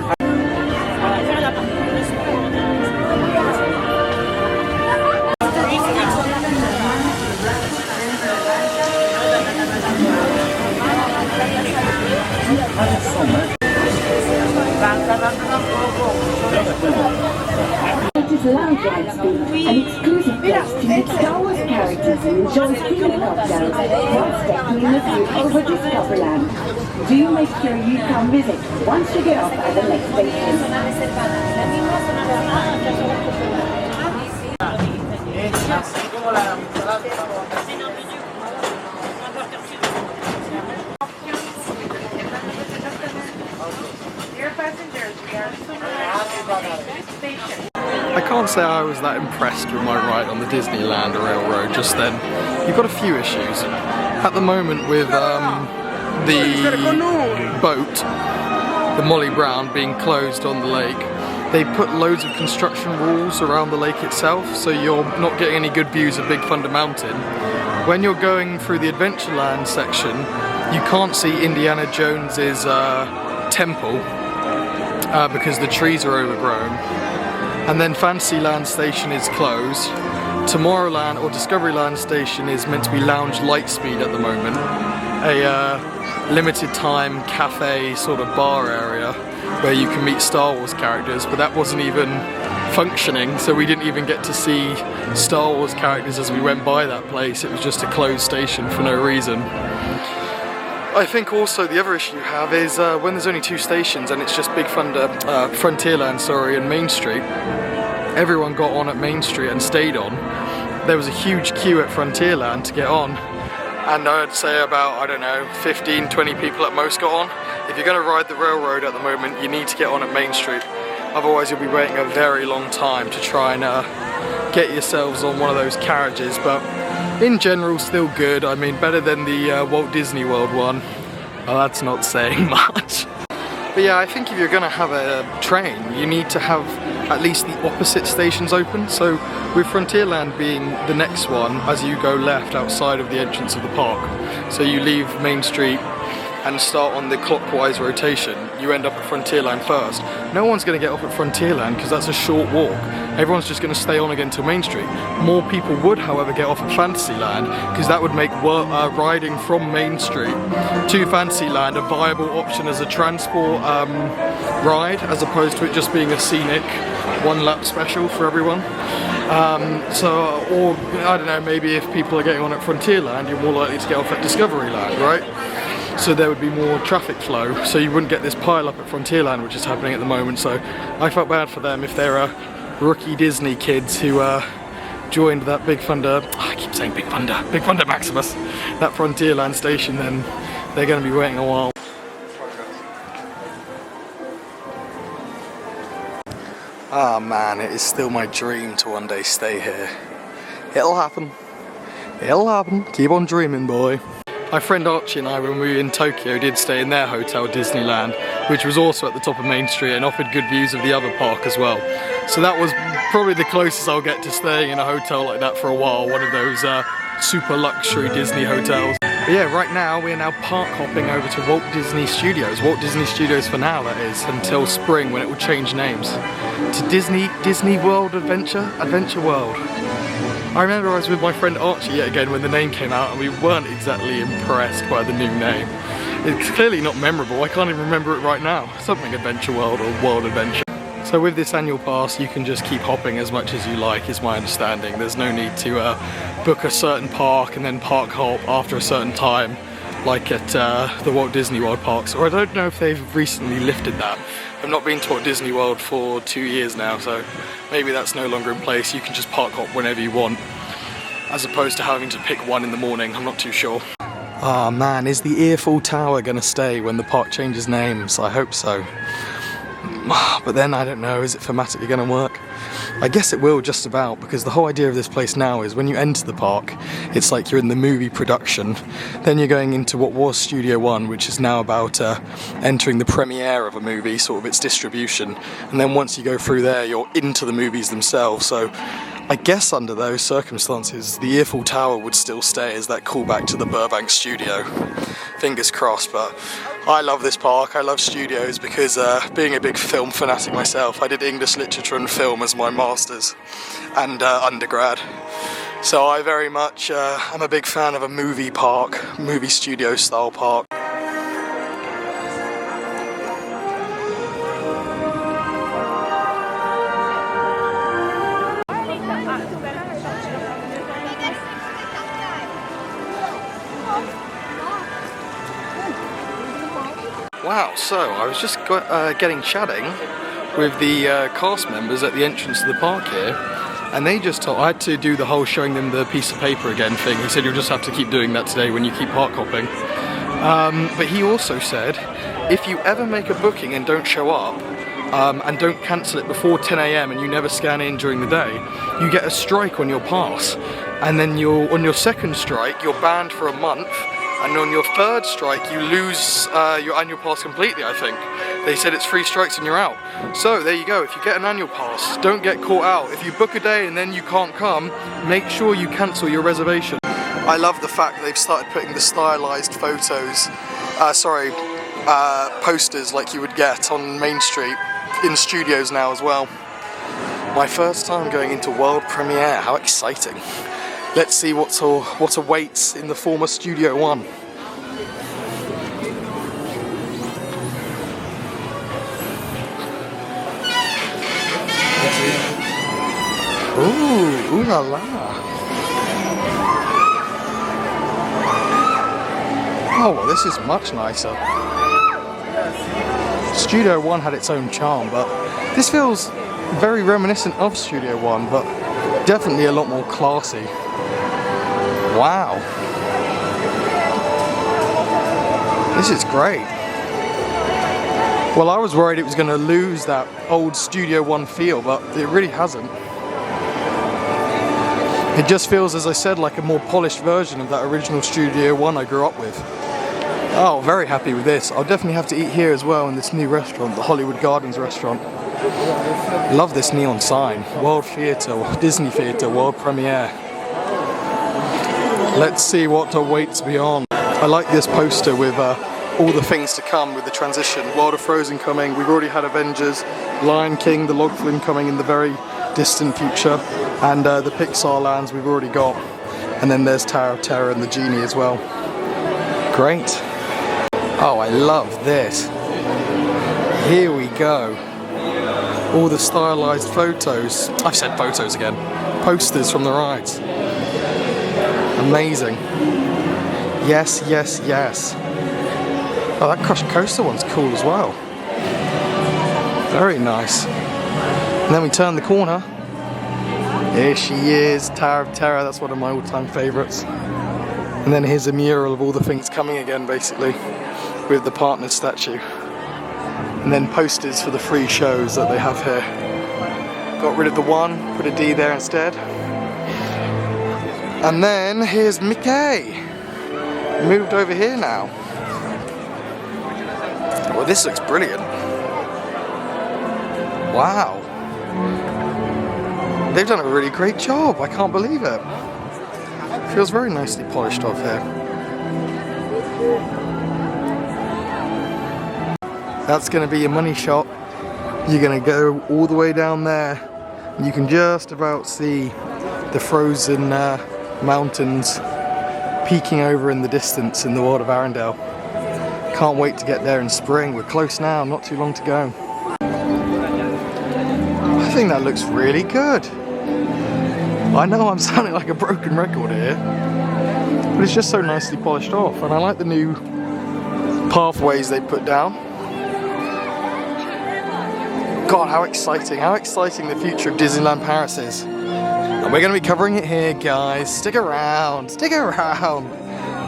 Lounge Ride Speed, an exclusive place to meet Star Wars characters and enjoy themed cocktails while stepping in the view over Discoveryland. Do make sure you come visit once you get off at the next station. Dear passengers, we are soon arriving at the station. I can't say I was that impressed with my ride on the Disneyland Railroad just then. You've got a few issues. At the moment with the boat, the Molly Brown, being closed on the lake, they put loads of construction rules around the lake itself, so you're not getting any good views of Big Thunder Mountain. When you're going through the Adventureland section, you can't see Indiana Jones's temple because the trees are overgrown. And then Fantasyland station is closed. Tomorrowland or Discoveryland station is meant to be Lounge Lightspeed at the moment. A limited time cafe sort of bar area where you can meet Star Wars characters, but that wasn't even functioning, so we didn't even get to see Star Wars characters as we went by that place. It was just a closed station for no reason. I think also the other issue you have is when there's only two stations and it's just Big Thunder, Frontierland, sorry, and Main Street. Everyone got on at Main Street and stayed on. There was a huge queue at Frontierland to get on, and I'd say about, I don't know, 15, 20 people at most got on. If you're going to ride the railroad at the moment, you need to get on at Main Street. otherwise you'll be waiting a very long time to try and get yourselves on one of those carriages, but in general still good. I mean, better than the Walt Disney World one. Well, that's not saying much. But yeah, I think if you're gonna have a train, you need to have at least the opposite stations open. So with Frontierland being the next one, as you go left outside of the entrance of the park, so you leave Main Street and start on the clockwise rotation, you end up at Frontierland first. No one's going to get off at Frontierland because that's a short walk. Everyone's just going to stay on again to Main Street. More people would, however, get off at Fantasyland because that would make riding from Main Street to Fantasyland a viable option as a transport ride, as opposed to it just being a scenic one-lap special for everyone. Or I don't know, maybe if people are getting on at Frontierland, you're more likely to get off at Discoveryland, right? So there would be more traffic flow, so you wouldn't get this pile up at Frontierland, which is happening at the moment. So I felt bad for them if they're rookie Disney kids who joined that Big Thunder, I keep saying Big Thunder Maximus, that Frontierland station, then they're going to be waiting a while. Ah man, it is still my dream to one day stay here. It'll happen. It'll happen. Keep on dreaming, boy. My friend Archie and I, when we were in Tokyo, did stay in their hotel, Disneyland, which was also at the top of Main Street and offered good views of the other park as well. So that was probably the closest I'll get to staying in a hotel like that for a while, one of those super luxury Disney hotels. But yeah, right now we are now park hopping over to Walt Disney Studios. Walt Disney Studios for now, that is, until spring when it will change names to Disney World Adventure World. I remember I was with my friend Archie yet again when the name came out and we weren't exactly impressed by the new name. It's clearly not memorable, I can't even remember it right now. Something Adventure World or World Adventure. So with this annual pass you can just keep hopping as much as you like, is my understanding. There's no need to book a certain park and then park hop after a certain time like at the Walt Disney World parks, or I don't know if they've recently lifted that. I've not been to Walt Disney World for 2 years now, so maybe that's no longer in place. You can just park hop whenever you want, as opposed to having to pick one in the morning. I'm not too sure. Ah man, is the Eiffel Tower gonna stay when the park changes names? I hope so. But then I don't know, is it thematically gonna work? I guess it will just about, because the whole idea of this place now is when you enter the park, it's like you're in the movie production. Then you're going into what was Studio One, which is now about entering the premiere of a movie, sort of its distribution. And then once you go through there, you're into the movies themselves. So I guess under those circumstances, the Eiffel Tower would still stay as that callback to the Burbank studio. Fingers crossed, but I love this park, I love studios because being a big film fanatic myself, I did English literature and film as my masters and undergrad. So I very much am a big fan of a movie park, movie studio style park. Wow, so I was just getting chatting with the cast members at the entrance to the park here, and they just told I had to do the whole showing them the piece of paper again thing. He said you'll just have to keep doing that today when you keep park hopping. But he also said if you ever make a booking and don't show up, and don't cancel it before 10 AM and you never scan in during the day, you get a strike on your pass, and then on your second strike you're banned for a month. And on your third strike, you lose your annual pass completely, I think. They said it's 3 strikes and you're out. So there you go, if you get an annual pass, don't get caught out. If you book a day and then you can't come, make sure you cancel your reservation. I love the fact that they've started putting the stylized photos, posters like you would get on Main Street in studios now as well. My first time going into world premiere, how exciting. Let's see what awaits in the former Studio One. Ooh, ooh la la. Oh, this is much nicer. Studio One had its own charm, but this feels very reminiscent of Studio One, but definitely a lot more classy. Wow. This is great. Well, I was worried it was going to lose that old Studio One feel, but it really hasn't. It just feels, as I said, like a more polished version of that original Studio One I grew up with. Oh, very happy with this. I'll definitely have to eat here as well in this new restaurant, the Hollywood Gardens restaurant. Love this neon sign. World Theatre, Disney Theatre, World Premiere. Let's see what awaits beyond. I like this poster with all the things to come with the transition. World of Frozen coming, we've already had Avengers, Lion King, the log flume coming in the very distant future, and the Pixar lands we've already got. And then there's Tower of Terror and the Genie as well. Great. Oh, I love this. Here we go. All the stylized photos. I've said photos again. Posters from the rides. Amazing. Yes, yes, yes. Oh, that Crush Coaster one's cool as well. Very nice. And then we turn the corner. Here she is, Tower of Terror. That's one of my all-time favourites. And then here's a mural of all the things coming again, basically, with the partner statue. And then posters for the free shows that they have here. Got rid of the one, put a D there instead. And then here's Mickey. Moved over here now. Well, this looks brilliant. Wow. They've done a really great job. I can't believe it. Feels very nicely polished off here. That's going to be your money shot. You're going to go all the way down there. You can just about see the frozen mountains peeking over in the distance in the world of Arendelle. Can't wait to get there in spring. We're close now, not too long to go. I think that looks really good. I know I'm sounding like a broken record here, but it's just so nicely polished off, and I like the new pathways they put down. God, how exciting the future of Disneyland Paris is. And we're going to be covering it here, guys. Stick around.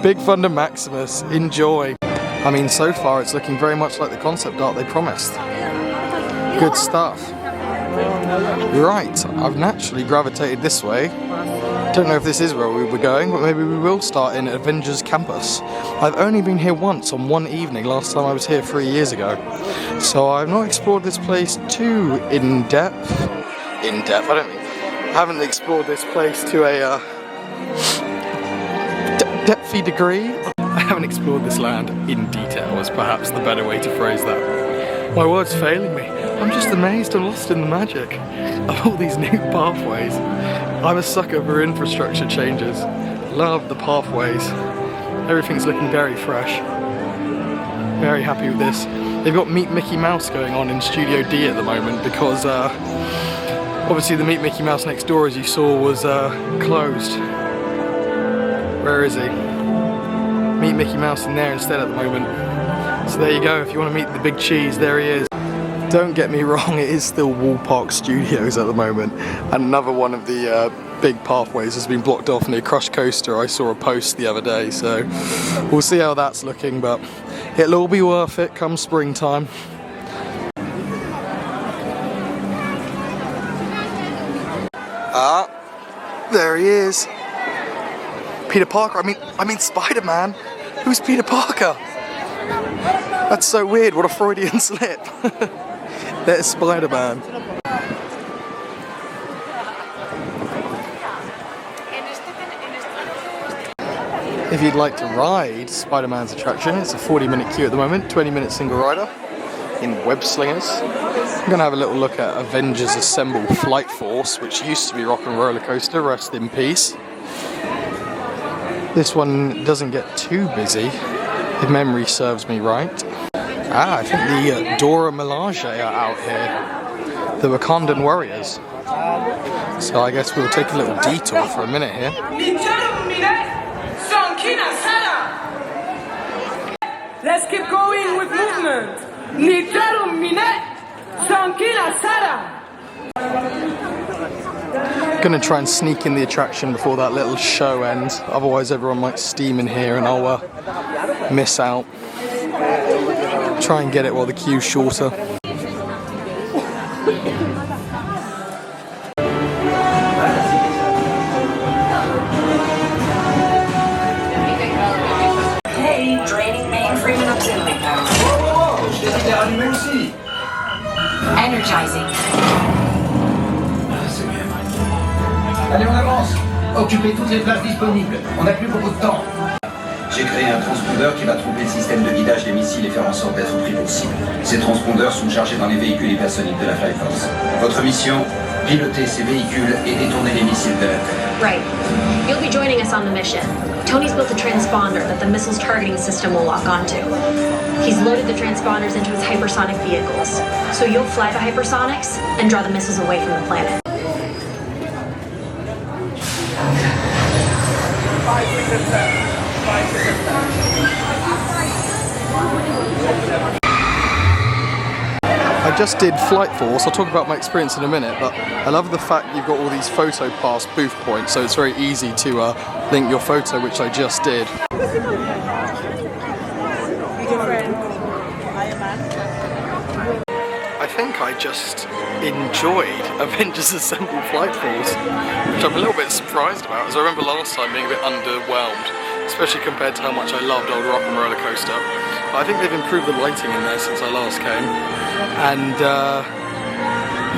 Big Thunder Maximus, enjoy. I mean, so far it's looking very much like the concept art they promised. Good stuff. Right, I've naturally gravitated this way. Don't know if this is where we were going, but maybe we will start in Avengers Campus. I've only been here once on one evening, last time I was here 3 years ago. So I've not explored this place too in-depth. I haven't explored this place to a depthy degree. I haven't explored this land in detail, is perhaps the better way to phrase that. My word's failing me. I'm just amazed and lost in the magic of all these new pathways. I'm a sucker for infrastructure changes. Love the pathways. Everything's looking very fresh. Very happy with this. They've got Meet Mickey Mouse going on in Studio D at the moment because obviously the Meet Mickey Mouse next door, as you saw, was closed. Where is he? Meet Mickey Mouse in there instead at the moment. So there you go, if you want to meet the big cheese, there he is. Don't get me wrong, it is still Wall Park Studios at the moment. And another one of the big pathways has been blocked off near Crush Coaster. I saw a post the other day, so we'll see how that's looking, but it'll all be worth it come springtime. Ah, there he is. Peter Parker, I mean Spider-Man. Who's Peter Parker? That's so weird, what a Freudian slip. There's Spider-Man. If you'd like to ride Spider-Man's attraction, it's a 40-minute queue at the moment, 20-minute single rider in Web Slingers. I'm going to have a little look at Avengers Assemble Flight Force, which used to be Rock and Roller Coaster, rest in peace. This one doesn't get too busy, if memory serves me right. I think the Dora Milaje are out here, the Wakandan warriors. So I guess we'll take a little detour for a minute here. Let's keep going with movement. Gonna try and sneak in the attraction before that little show ends, otherwise everyone might steam in here and I'll miss out. try and get it while the queue's shorter. Hey, draining mainframe and auxiliary power. Je les ai rallumés aussi. Energizing. C'est bien. Allez, on avance. Occupez toutes les places disponibles. On n'a plus beaucoup de temps. J'ai créé un transpondeur qui va tromper le système de guidage des missiles et faire en sorte d'être au pris pour cible. Ces transpondeurs sont chargés dans les véhicules hypersoniques de la Flight Force. Votre mission, piloter ces véhicules et détourner les missiles de la Terre. Right. You'll be joining us on the mission. Tony's built a transponder that the missile's targeting system will lock onto. He's loaded the transponders into his hypersonic vehicles. So you'll fly the hypersonics and draw the missiles away from the planet. I just did Flight Force. I'll talk about my experience in a minute, but I love the fact you've got all these Photopass booth points, so it's very easy to link your photo, which I just did. I think I just enjoyed Avengers Assemble Flight Force, which I'm a little bit surprised about, as I remember last time being a bit underwhelmed, especially compared to how much I loved Old Rock and Roller Coaster. But I think they've improved the lighting in there since I last came, and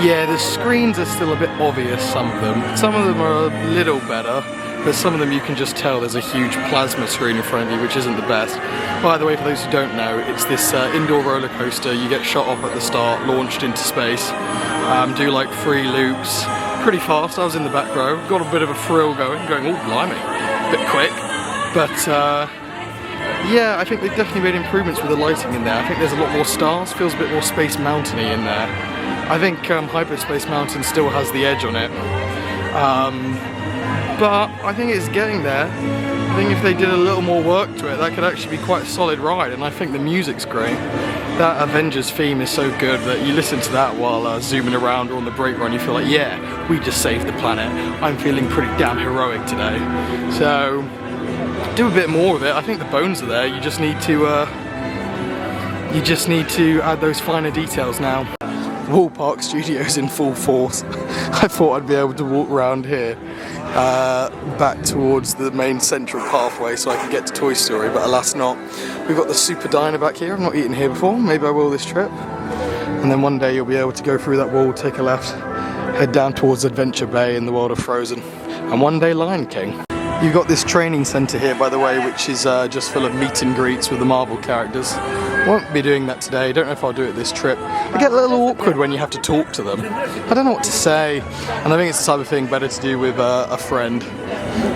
yeah, the screens are still a bit obvious, some of them. Some of them are a little better, but some of them you can just tell there's a huge plasma screen in front of you, which isn't the best. By the way, for those who don't know, it's this indoor roller coaster. You get shot off at the start, launched into space, do like 3 loops, pretty fast. I was in the back row, got a bit of a thrill going, oh blimey, a bit quick, but yeah, I think they've definitely made improvements with the lighting in there. I think there's a lot more stars, feels a bit more Space Mountain-y in there. I think Hyperspace Mountain still has the edge on it, but I think it's getting there. I think if they did a little more work to it, that could actually be quite a solid ride, and I think the music's great. That Avengers theme is so good that you listen to that while zooming around or on the brake run, you feel like, yeah, we just saved the planet. I'm feeling pretty damn heroic today. So, do a bit more of it. I think the bones are there. You just need to add those finer details now. Walt Park Studios in full force. I thought I'd be able to walk around here back towards the main central pathway so I could get to Toy Story, but alas not. We've got the Super Diner back here. I've not eaten here before. Maybe I will this trip. And then one day you'll be able to go through that wall, take a left, head down towards Adventure Bay in the world of Frozen, and one day Lion King. You've got this training centre here, by the way, which is just full of meet and greets with the Marvel characters. Won't be doing that today, don't know if I'll do it this trip. I get a little awkward when you have to talk to them. I don't know what to say, and I think it's the type of thing better to do with a friend.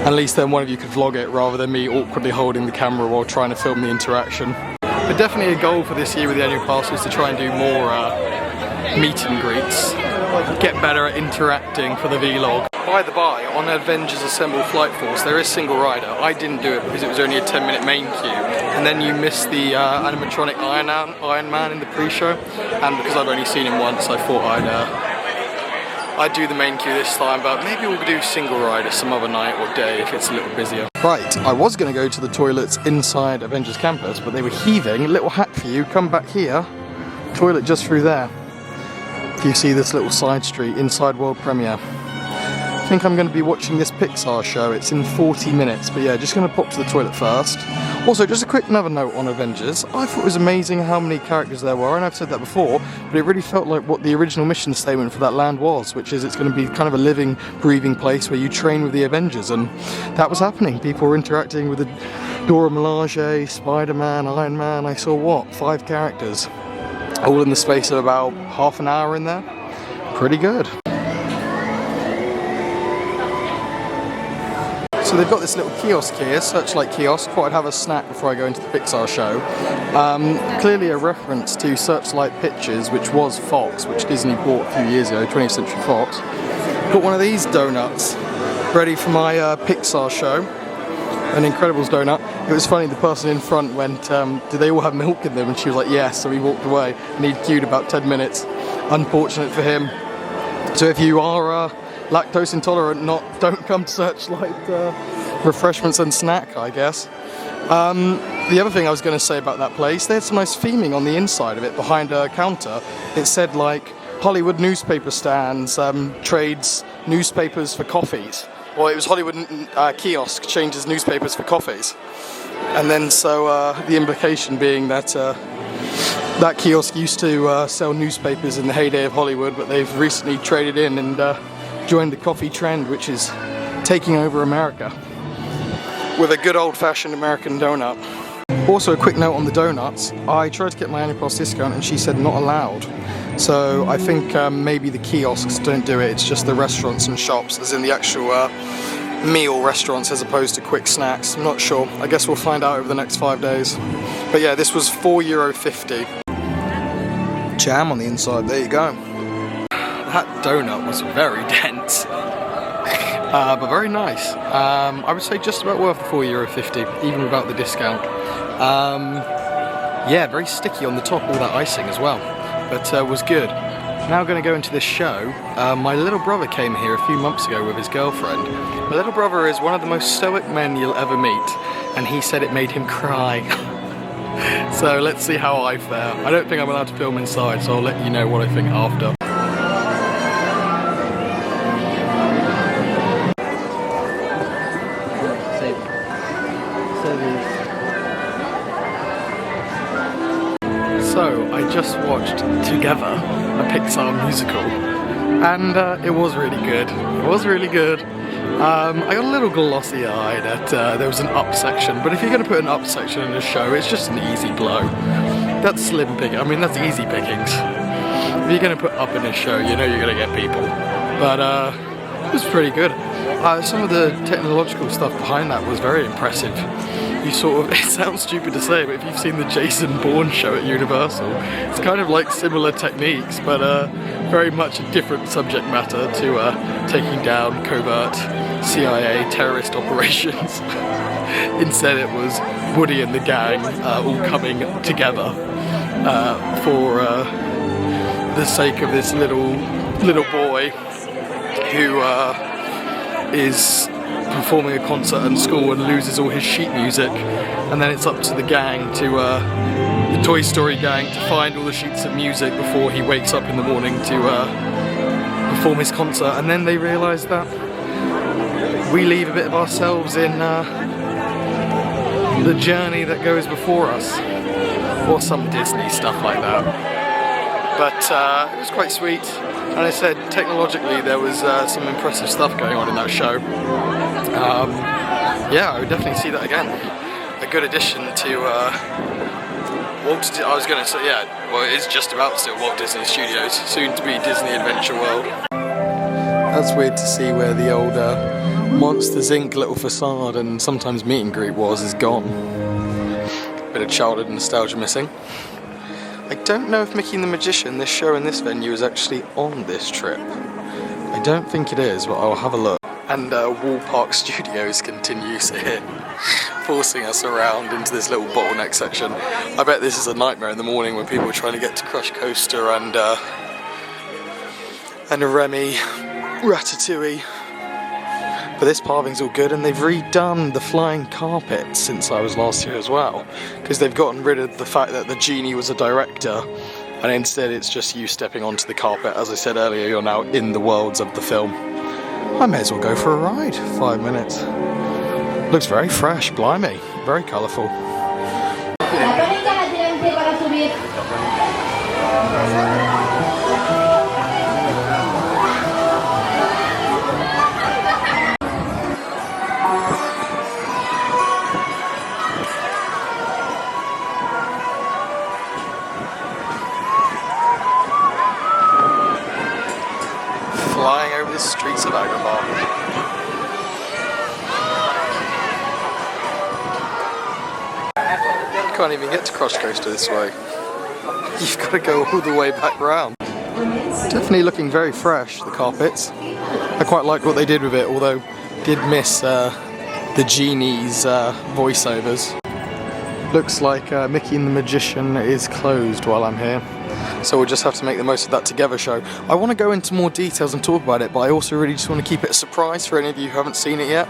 At least then one of you could vlog it rather than me awkwardly holding the camera while trying to film the interaction. But definitely a goal for this year with the annual pass is to try and do more meet and greets. Get better at interacting for the vlog. By the by, on Avengers Assemble Flight Force there is single rider. I didn't do it because it was only a 10-minute main queue, and then you missed the animatronic Iron Man in the pre-show, and because I've only seen him once I thought I'd do the main queue this time, but maybe we'll do single rider some other night or day if it's a little busier. Right, I was going to go to the toilets inside Avengers Campus, but they were heaving. A little hack for you, come back here, toilet just through there. If you see this little side street inside World Premiere. I think I'm going to be watching this Pixar show. It's in 40 minutes, but yeah, just going to pop to the toilet first. Also, just a quick another note on Avengers. I thought it was amazing how many characters there were, and I've said that before, but it really felt like what the original mission statement for that land was, which is it's going to be kind of a living, breathing place where you train with the Avengers, and that was happening. People were interacting with the Dora Milaje, Spider-Man, Iron Man. I saw, what, 5 characters? All in the space of about half an hour in there. Pretty good. So they've got this little kiosk here, Searchlight Kiosk. Thought I'd have a snack before I go into the Pixar show. Clearly a reference to Searchlight Pictures, which was Fox, which Disney bought a few years ago, 20th Century Fox. Got one of these donuts, ready for my Pixar show. An Incredibles donut. It was funny, the person in front went, did they all have milk in them? And she was like, yes, so he walked away and he'd queued about 10 minutes. Unfortunate for him. So if you are lactose intolerant, don't come to Searchlight Refreshments and Snack, I guess. The other thing I was going to say about that place, they had some nice theming on the inside of it, behind a counter. It said like Hollywood newspaper stands, trades newspapers for coffees. Well, it was Hollywood Kiosk changes newspapers for coffees. And then so the implication being that that kiosk used to sell newspapers in the heyday of Hollywood, but they've recently traded in and joined the coffee trend, which is taking over America with a good old-fashioned American donut. Also, a quick note on the donuts. I tried to get my annual pass discount and she said not allowed. So I think maybe the kiosks don't do it, it's just the restaurants and shops, as in the actual meal restaurants as opposed to quick snacks. I'm not sure. I guess we'll find out over the next 5 days. But yeah, this was €4.50. Jam on the inside, there you go. That donut was very dense. But very nice. I would say just about worth the €4.50, even without the discount. Yeah, very sticky on the top, all that icing as well. But was good. Now going to go into this show. My little brother came here a few months ago with his girlfriend. My little brother is one of the most stoic men you'll ever meet, and he said it made him cry. So let's see how I fare. I don't think I'm allowed to film inside, so I'll let you know what I think after. So, I just watched Together, a Pixar musical, and it was really good. It was really good. I got a little glossy-eyed at there was an up section, but if you're going to put an up section in a show, it's just an easy blow. That's slim picking. I mean, that's easy pickings. If you're going to put up in a show, you know you're going to get people. But it was pretty good. Some of the technological stuff behind that was very impressive. You sort of, it sounds stupid to say, but if you've seen the Jason Bourne show at Universal, it's kind of like similar techniques, but very much a different subject matter to taking down covert CIA terrorist operations. Instead it was Woody and the gang all coming together for the sake of this little boy who is performing a concert in school and loses all his sheet music, and then it's up to the gang to the Toy Story gang to find all the sheets of music before he wakes up in the morning to perform his concert. And then they realise that we leave a bit of ourselves in the journey that goes before us, or some Disney stuff like that. But it was quite sweet. And I said, technologically, there was some impressive stuff going on in that show. Yeah, I would definitely see that again. A good addition to Walt Disney. I was going to say, yeah, well, it is just about still Walt Disney Studios, soon to be Disney Adventure World. That's weird to see where the old Monsters Inc. little facade and sometimes meet and greet is gone. Bit of childhood nostalgia missing. I don't know if Mickey and the Magician, this show in this venue, is actually on this trip. I don't think it is, but I'll have a look. And Wall Park Studios continues here, forcing us around into this little bottleneck section. I bet this is a nightmare in the morning when people are trying to get to Crush Coaster and Rémy, Ratatouille. But this parving's all good, and they've redone the flying carpet since I was last here as well, because they've gotten rid of the fact that the genie was a director, and instead it's just you stepping onto the carpet. As I said earlier, you're now in the worlds of the film. I may as well go for a ride. 5 minutes. Looks very fresh, blimey, very colourful. Flying over the streets of Agrabah. Can't even get to Crush Coaster this way. You've got to go all the way back round. Definitely looking very fresh, the carpets. I quite like what they did with it, although did miss the genie's voiceovers. Looks like Mickey and the Magician is closed while I'm here. So we'll just have to make the most of that together show. I want to go into more details and talk about it, but I also really just want to keep it a surprise for any of you who haven't seen it yet,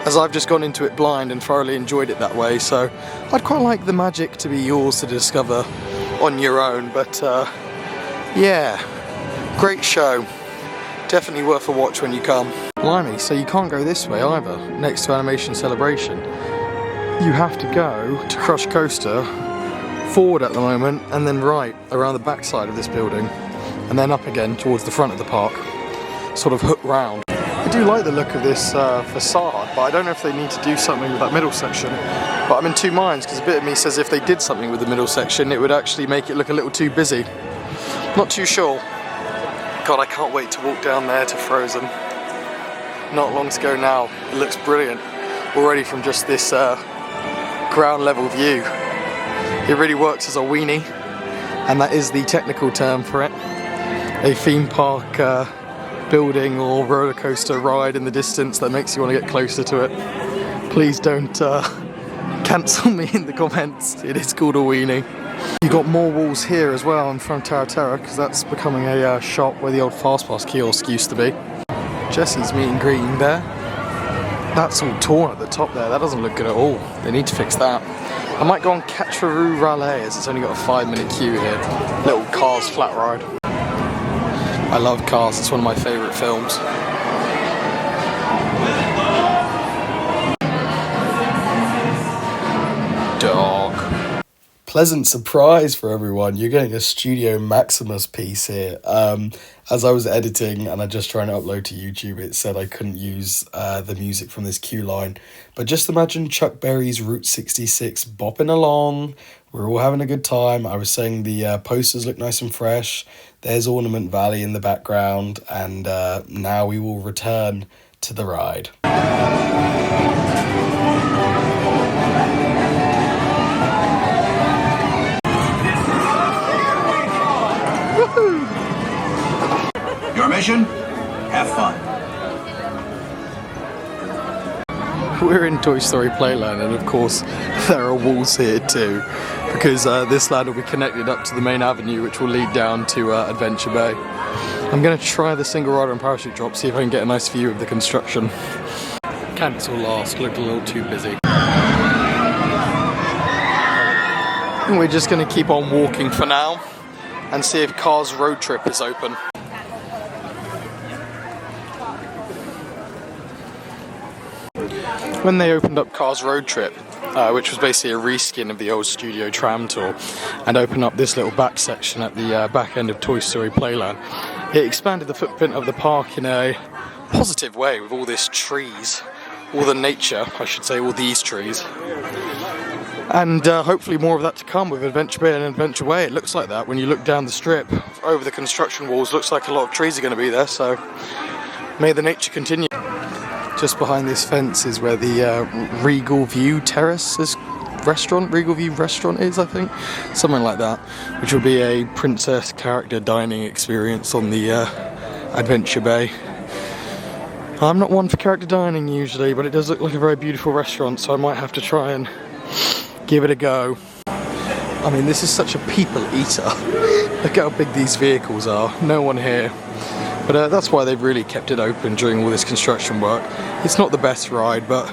as I've just gone into it blind and thoroughly enjoyed it that way. So I'd quite like the magic to be yours to discover on your own. But yeah, great show. Definitely worth a watch when you come. Blimey, so you can't go this way either, next to Animation Celebration. You have to go to Crush Coaster, forward at the moment, and then right around the back side of this building, and then up again towards the front of the park, sort of hook round. I do like the look of this facade, but I don't know if they need to do something with that middle section. But I'm in two minds, because a bit of me says if they did something with the middle section, it would actually make it look a little too busy. Not too sure. God, I can't wait to walk down there to Frozen. Not long to go now. It looks brilliant already from just this ground level view. It really works as a weenie, and that is the technical term for it. A theme park building or roller coaster ride in the distance that makes you want to get closer to it. Please don't cancel me in the comments. It is called a weenie. You've got more walls here as well in front of Terra, because that's becoming a shop where the old Fastpass kiosk used to be. Jessie's meet and greeting there. That's all torn at the top there. That doesn't look good at all. They need to fix that. I might go on Quatre Roues Rallye, as it's only got a 5-minute queue here. Little Cars flat ride. I love Cars. It's one of my favourite films. Dog. Pleasant surprise for everyone. You're getting a Studio Maximus piece here. As I was editing and I just trying to upload to YouTube, it said I couldn't use the music from this queue line. But just imagine Chuck Berry's Route 66 bopping along. We're all having a good time. I was saying the posters look nice and fresh. There's Ornament Valley in the background. And now we will return to the ride. Your mission? Have fun. We're in Toy Story Playland, and of course there are walls here too, because this land will be connected up to the main avenue, which will lead down to Adventure Bay. I'm going to try the single rider and parachute drop, see if I can get a nice view of the construction. Cancel last, looked a little too busy. And we're just going to keep on walking for now and see if Cars Road Trip is open. When they opened up Cars Road Trip, which was basically a reskin of the old Studio Tram Tour, and opened up this little back section at the back end of Toy Story Playland, it expanded the footprint of the park in a positive way with all this trees, all the nature, I should say, all these trees. And hopefully more of that to come with Adventure Bay and Adventure Way. It looks like that when you look down the strip over the construction walls. Looks like a lot of trees are going to be there, so may the nature continue. Just behind this fence is where the Regal View Terrace restaurant, Regal View restaurant is, I think. Something like that, which will be a princess character dining experience on the Adventure Bay. I'm not one for character dining usually, but it does look like a very beautiful restaurant, so I might have to try and give it a go. I mean, this is such a people eater. Look how big these vehicles are. No one here. But that's why they've really kept it open during all this construction work. It's not the best ride, but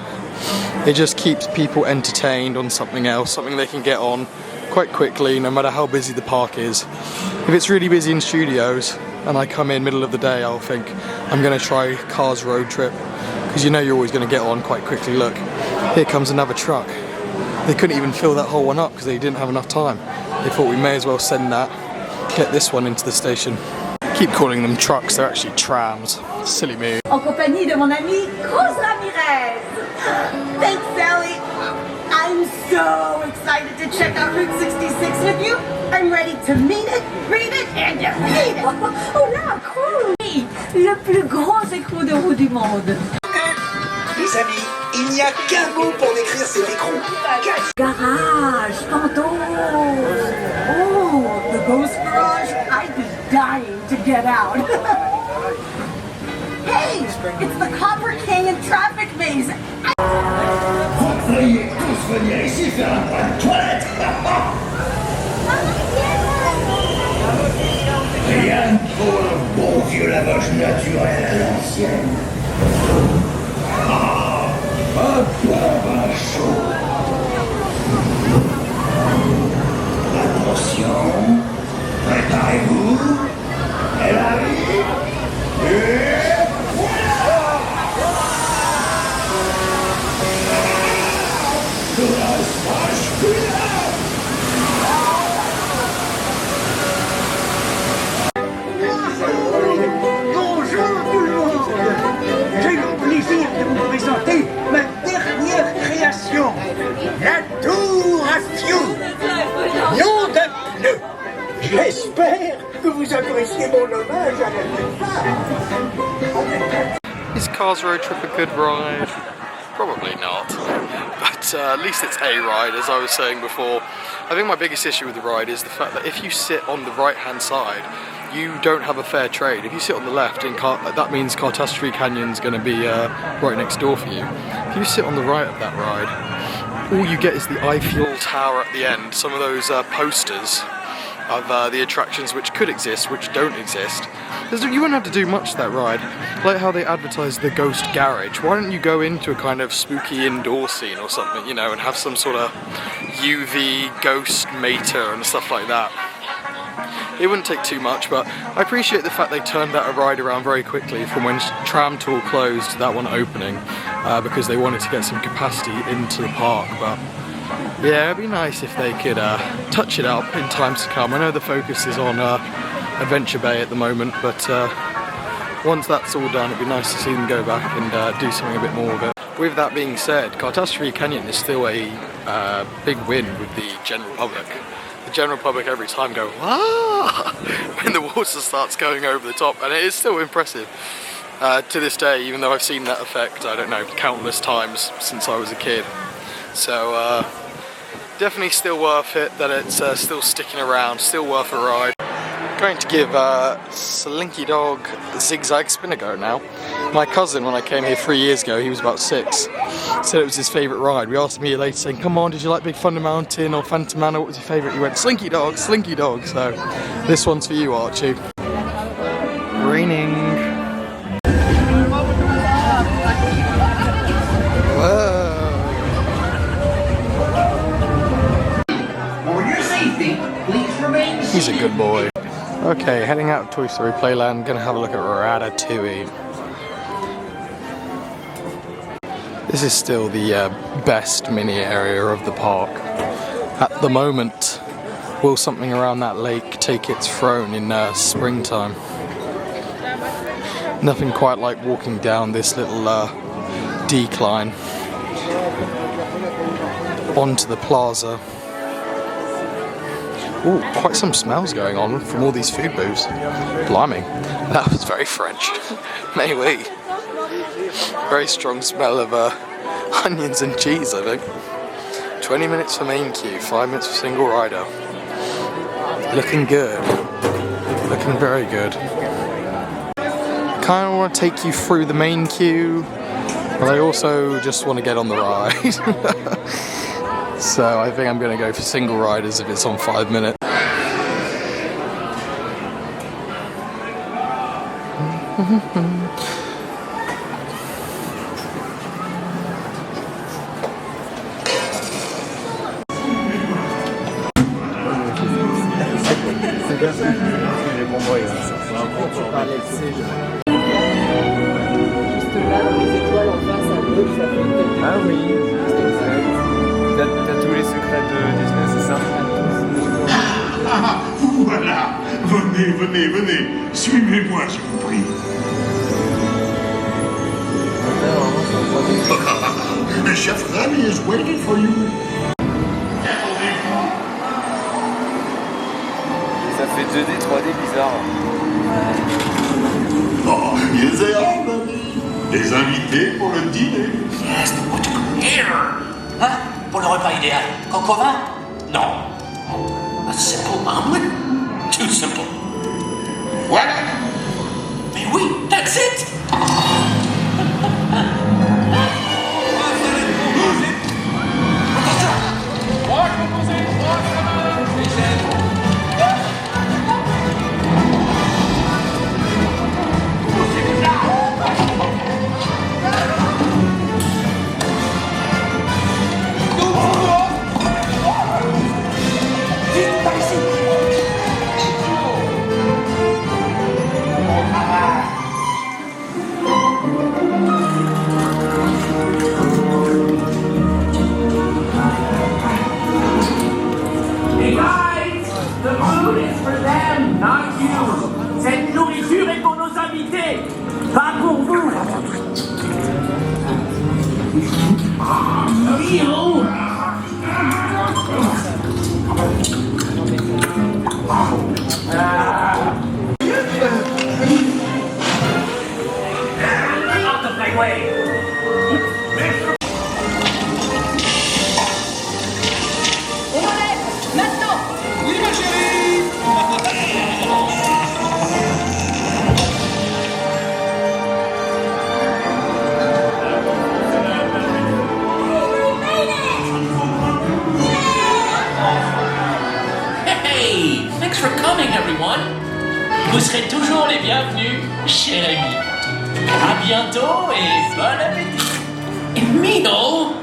it just keeps people entertained on something else, something they can get on quite quickly, no matter how busy the park is. If it's really busy in studios, and I come in middle of the day, I'll think, I'm going to try Cars Road Trip, because you know you're always going to get on quite quickly. Look, here comes another truck. They couldn't even fill that whole one up because they didn't have enough time. They thought we may as well send that, get this one into the station. Keep calling them trucks, they're actually trams. Silly me. En compagnie de mon ami Cruz Ramirez. Thanks, Sally. I'm so excited to check out Route 66 with you. I'm ready to meet it, read it, and defeat it. Oh là, Cruz! Le plus grand écrou de roue du monde. Les amis, il n'y a qu'un mot pour décrire cet écrou. Garage, Contes. Oh, the ghost garage. I'd be dying to get out. Hey, it's the Copper Canyon traffic maze. Vous pourriez tous venir ici faire un point de toilette. faut un bon vieux lavage naturel à l'ancienne. Ah, un bon bain chaud. Attention, préparez-vous, elle arrive, et voilà! De la spatula! Bonjour tout le monde! J'ai le plaisir de vous présenter ma dernière création, la tour à fioul. Nom de pneu! J'espère que vous appréciez mon hommage à la Is Cars Road Trip a good ride? Probably not, but at least it's a ride, as I was saying before. I think my biggest issue with the ride is the fact that if you sit on the right hand side, you don't have a fair trade. If you sit on the left, that means Catastrophe Canyon's going to be right next door for you. If you sit on the right of that ride, all you get is the Eiffel Tower at the end, some of those posters of the attractions which could exist, which don't exist. You wouldn't have to do much to that ride. Like how they advertise the Ghost Garage. Why don't you go into a kind of spooky indoor scene or something, you know, and have some sort of UV ghost mater and stuff like that. It wouldn't take too much, but I appreciate the fact they turned that ride around very quickly from when Tram Tour closed to that one opening, because they wanted to get some capacity into the park. But yeah, it'd be nice if they could touch it up in times to come. I know the focus is on Adventure Bay at the moment, but once that's all done, it'd be nice to see them go back and do something a bit more of it. With that being said, Catastrophe Canyon is still a big win with the general public. The general public every time go, "Ah!" when the water starts going over the top, and it is still impressive to this day, even though I've seen that effect, I don't know, countless times since I was a kid. So definitely still worth it that it's still sticking around, still worth a ride. Going to give Slinky Dog Zigzag Spin a go now. My cousin, when I came here 3 years ago, he was about 6, said it was his favourite ride. We asked him here later saying, come on, did you like Big Thunder Mountain or Phantom Manor, what was your favourite? He went, Slinky Dog, Slinky Dog. So this one's for you, Archie. Raining. Whoa. For your safety, please remain seated. He's a good boy. Okay, heading out of Toy Story Playland, gonna have a look at Ratatouille. This is still the best mini area of the park. At the moment, will something around that lake take its throne in springtime? Nothing quite like walking down this little decline onto the plaza. Ooh, quite some smells going on from all these food booths. Blimey, that was very French. Mais oui. Very strong smell of onions and cheese, I think. 20 minutes for main queue, 5 minutes for single rider. Looking good. Looking very good. Kind of want to take you through the main queue, but I also just want to get on the ride. So I think I'm going to go for single riders if it's on 5 minutes. Ah oui, t'as tous les secrets de Disney, c'est ça? Voilà, venez, venez, venez, suivez-moi, je vous prie. Chef Remy is waiting for you. Ça fait 2D, 3D bizarre. Oh, yes, they are, baby. Des invités pour le dîner. Yes, what to come here? Hein? Pour le repas idéal. Coq au vin? Non. A simple omelet? Too simple. Voilà. Mais oui, that's it. Allez, pas pour vous. Out of my way. Hey, thanks for coming, everyone. Vous serez toujours les bienvenus chez Rémy. À bientôt et bon appétit. Et Mino.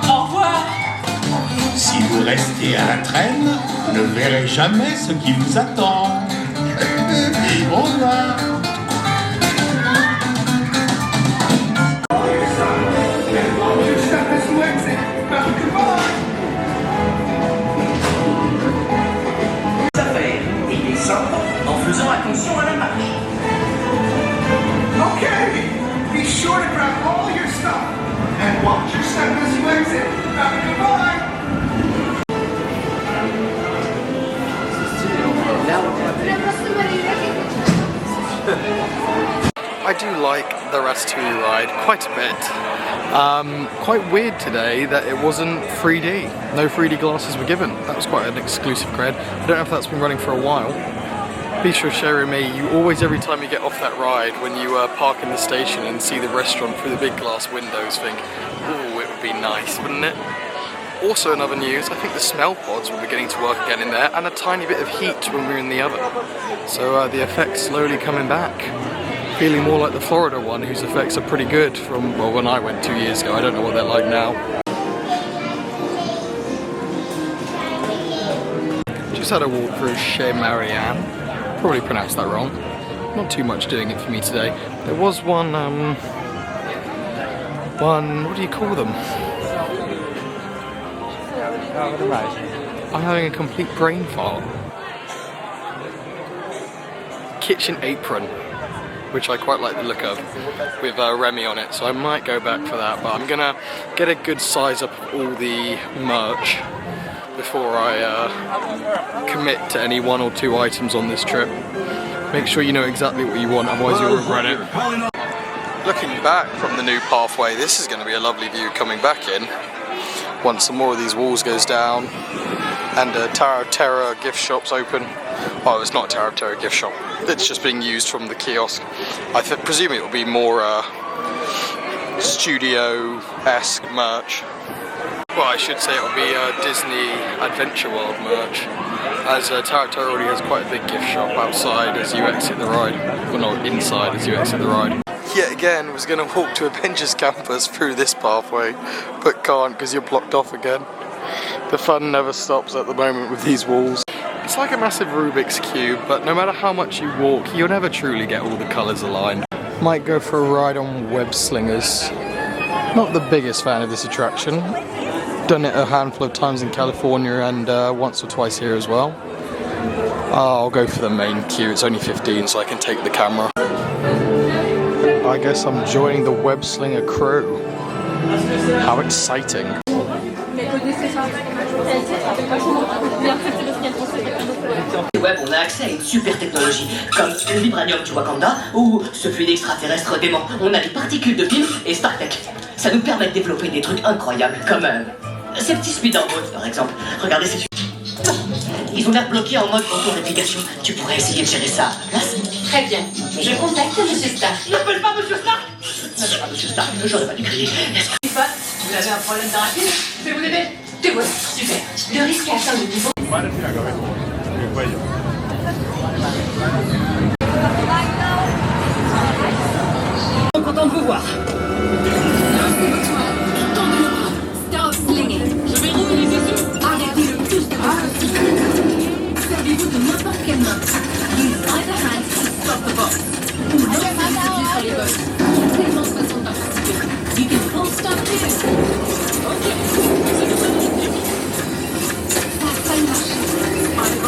Au revoir. Si vous restez à la traîne, vous ne verrez jamais ce qui vous attend. Au revoir. Et descendre en faisant attention à la marche. Okay, be sure to grab all your stuff and watch your step as you exit. Goodbye. I do like the Ratatouille ride quite a bit. Quite weird today that it wasn't 3D. No 3D glasses were given. That was quite an exclusive cred. I don't know if that's been running for a while. Pixar Rémy, you always, every time you get off that ride, when you park in the station and see the restaurant through the big glass windows, think, ooh, it would be nice, wouldn't it? Also in other news, I think the smell pods were beginning to work again in there, and a tiny bit of heat when we were in the oven. So the effects slowly coming back. Feeling more like the Florida one, whose effects are pretty good from, well, when I went 2 years ago. I don't know what they're like now. Just had a walk through Chez Marianne. Probably pronounced that wrong. Not too much doing it for me today. There was one, what do you call them? I'm having a complete brain fart. Kitchen apron, which I quite like the look of, with Rémy on it, so I might go back for that, but I'm gonna get a good size up of all the merch before I commit to any 1 or 2 items on this trip. Make sure you know exactly what you want, otherwise you'll regret it. Looking back from the new pathway, this is going to be a lovely view coming back in. Once some more of these walls goes down, and Tower of Terror gift shop's open. Oh, it's not a Tower of Terror gift shop. It's just being used from the kiosk. I presume it will be more studio-esque merch. Well, I should say it will be Disney Adventure World merch, as Tower of Terror already has quite a big gift shop outside as you exit the ride. Well, not inside as you exit the ride. Yet again, was going to walk to Avengers campus through this pathway, but can't because you're blocked off again. The fun never stops at the moment with these walls. It's like a massive Rubik's Cube, but no matter how much you walk, you'll never truly get all the colours aligned. Might go for a ride on web slingers. Not the biggest fan of this attraction. Done it a handful of times in California and once or twice here as well. I'll go for the main queue, it's only 15 so I can take the camera. I guess I'm joining the web slinger crew. How exciting. Web, on a accès à une super technologie, comme le vibranium du Wakanda ou ce fluide extraterrestre dément. On a des particules de film et Star Tech. Ça nous permet de développer des trucs incroyables, comme ces petits speederboats par exemple. Regardez ces... Ils ont l'air bloqués en mode auto-réplication. Tu pourrais essayer de gérer ça à ma place? Très bien. Je contacte Monsieur Stark. N'appelle pas Monsieur Stark! N'appelle pas Monsieur Stark, j'aurais pas dû crier. Est-ce que... Vous avez un problème de rapide? Je vais vous aider. Te voilà, super. Le risque à atteindre le niveau... Content de vous voir. Stop slinging. Je vais rouvrir les yeux. Arrêtez le plus de possible. Servez-vous de n'importe quelle main. Use either hand to stop the box. Ou lancez les sur les bottes. Tellement de façons de participer. You can full stop here. Ok. Ça devrait marcher. Ça va marcher.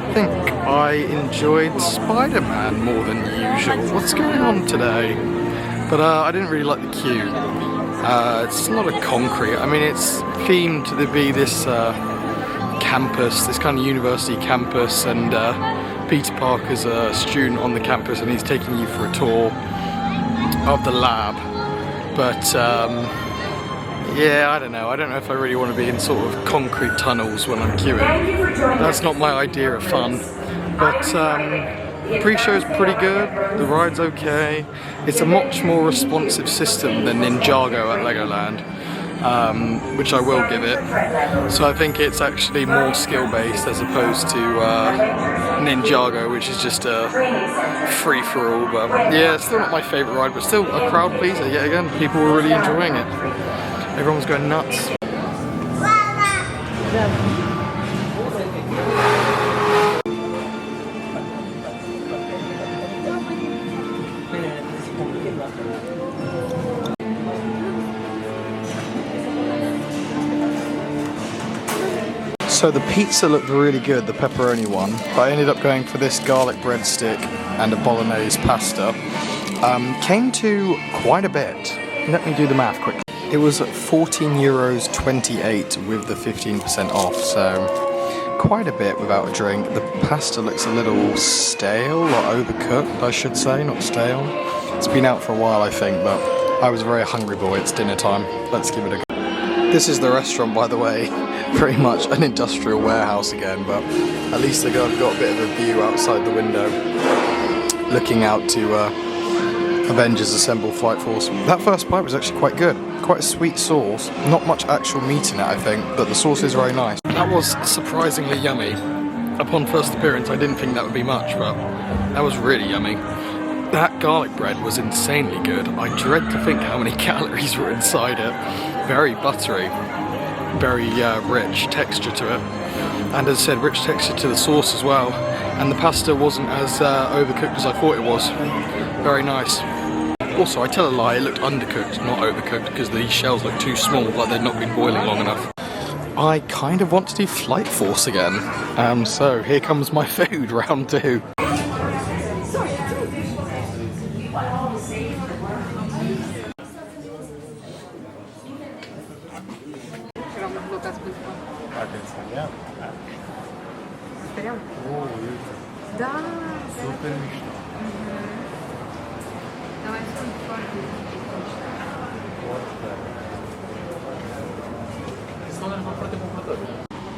I think I enjoyed Spider-Man more than usual. What's going on today? But I didn't really like the queue. It's a lot of concrete. I mean, it's themed to be this campus, this kind of university campus, and Peter Parker's a student on the campus and he's taking you for a tour of the lab. But yeah, I don't know if I really want to be in sort of concrete tunnels when I'm queuing. That's not my idea of fun. But the pre-show's pretty good, the ride's okay. It's a much more responsive system than Ninjago at Legoland, which I will give it. So I think it's actually more skill-based as opposed to Ninjago, which is just a free-for-all. But yeah, it's still not my favourite ride, but still a crowd pleaser yet again. People were really enjoying it. Everyone's going nuts. So the pizza looked really good, the pepperoni one, but I ended up going for this garlic breadstick and a bolognese pasta. Came to quite a bit. Let me do the math quickly. It was €14.28 with the 15% off, so quite a bit without a drink. The pasta looks a little stale, or overcooked I should say, not stale. It's been out for a while I think, but I was a very hungry boy, it's dinner time. Let's give it a go. This is the restaurant, by the way. Pretty much an industrial warehouse again, but at least I've got a bit of a view outside the window, looking out to Avengers Assemble Flight Force. That first bite was actually quite good. Quite a sweet sauce. Not much actual meat in it, I think, but the sauce is very nice. That was surprisingly yummy. Upon first appearance, I didn't think that would be much, but that was really yummy. That garlic bread was insanely good. I dread to think how many calories were inside it. Very buttery. Very rich texture to it, and as I said, rich texture to the sauce as well, and the pasta wasn't as overcooked as I thought it was. Very nice. Also, I tell a lie, it looked undercooked, not overcooked, because the shells looked too small, like they'd not been boiling long enough. I kind of want to do Flight Force again, so here comes my food, round 2.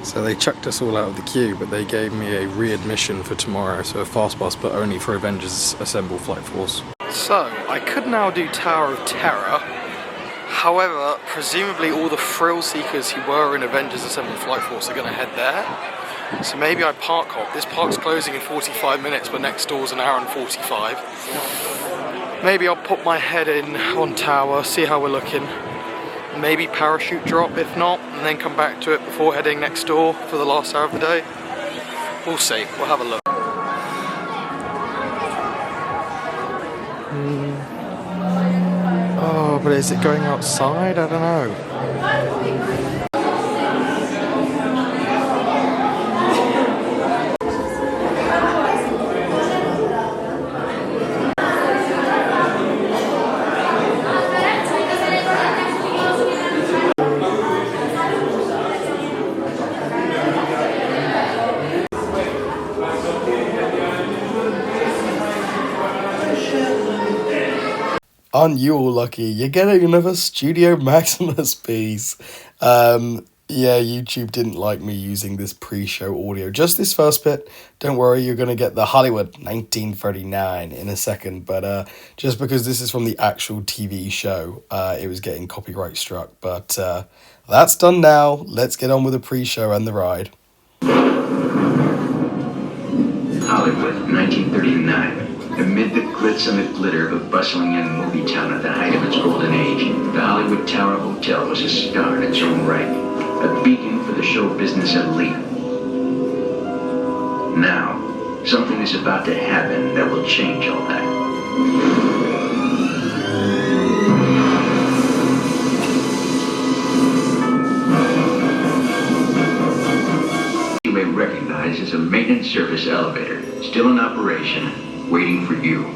So they chucked us all out of the queue, but they gave me a readmission for tomorrow, so a fast pass, but only for Avengers Assemble Flight Force. So, I could now do Tower of Terror. However, presumably all the thrill seekers who were in Avengers Assemble Flight Force are going to head there. So maybe I park hop. This park's closing in 45 minutes, but next door's an hour and 45. Maybe I'll put my head in on Tower, see how we're looking. Maybe parachute drop if not, and then come back to it before heading next door for the last hour of the day. We'll see, we'll have a look. Oh, but is it going outside? I don't know. Aren't you all lucky? You're getting another Studio Maximus piece. Yeah, YouTube didn't like me using this pre-show audio. Just this first bit. Don't worry, you're going to get the Hollywood 1939 in a second. But just because this is from the actual TV show, it was getting copyright struck. But that's done now. Let's get on with the pre-show and the ride. Hollywood, 1939. Amid the glitz and the glitter of a bustling young movie town at the height of its golden age, the Hollywood Tower Hotel was a star in its own right, a beacon for the show business elite. Now, something is about to happen that will change all that. surface elevator, still in operation, waiting for you.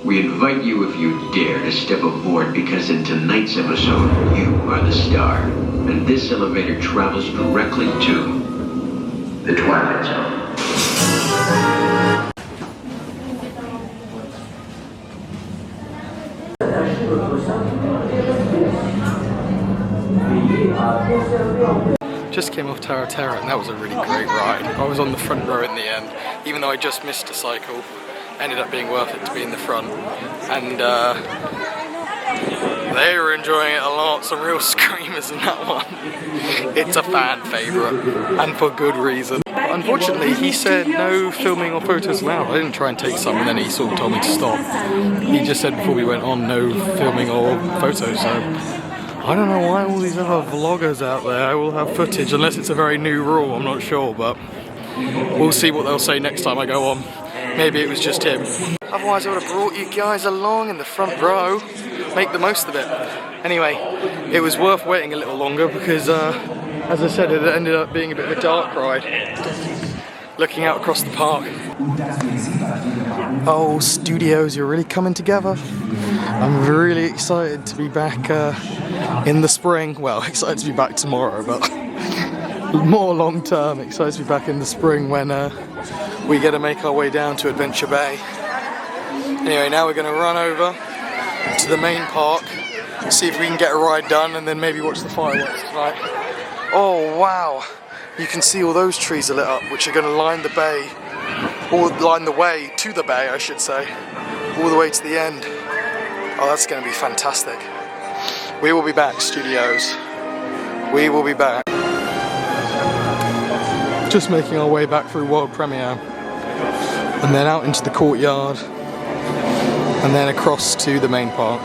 We invite you, if you dare, to step aboard because in tonight's episode, you are the star. And this elevator travels directly to the Twilight Zone. Just came off Terra and that was a really great ride. I was on the front row in the end, even though I just missed a cycle. Ended up being worth it to be in the front, and they were enjoying it a lot. Some real screamers in that one. It's a fan favourite, and for good reason. Unfortunately, he said no filming or photos allowed. I didn't try and take some, and then he sort of told me to stop. He just said before we went on, no filming or photos. So I don't know why all these other vloggers out there will have footage, unless it's a very new rule. I'm not sure, but we'll see what they'll say next time I go on. Maybe it was just him. Otherwise I would have brought you guys along in the front row. Make the most of it. Anyway, it was worth waiting a little longer because, as I said, it ended up being a bit of a dark ride. Looking out across the park. Oh, studios, you're really coming together. I'm really excited to be back in the spring. Well, excited to be back tomorrow, but more long term, excited to be back in the spring when we get to make our way down to Adventure Bay. Anyway, now we're going to run over to the main park, see if we can get a ride done, and then maybe watch the fireworks tonight. Oh wow, you can see all those trees are lit up, which are going to line the bay, or line the way to the bay I should say, all the way to the end. Oh, that's going to be fantastic. We will be back, studios. We will be back. Just making our way back through world premiere, and then out into the courtyard, and then across to the main park.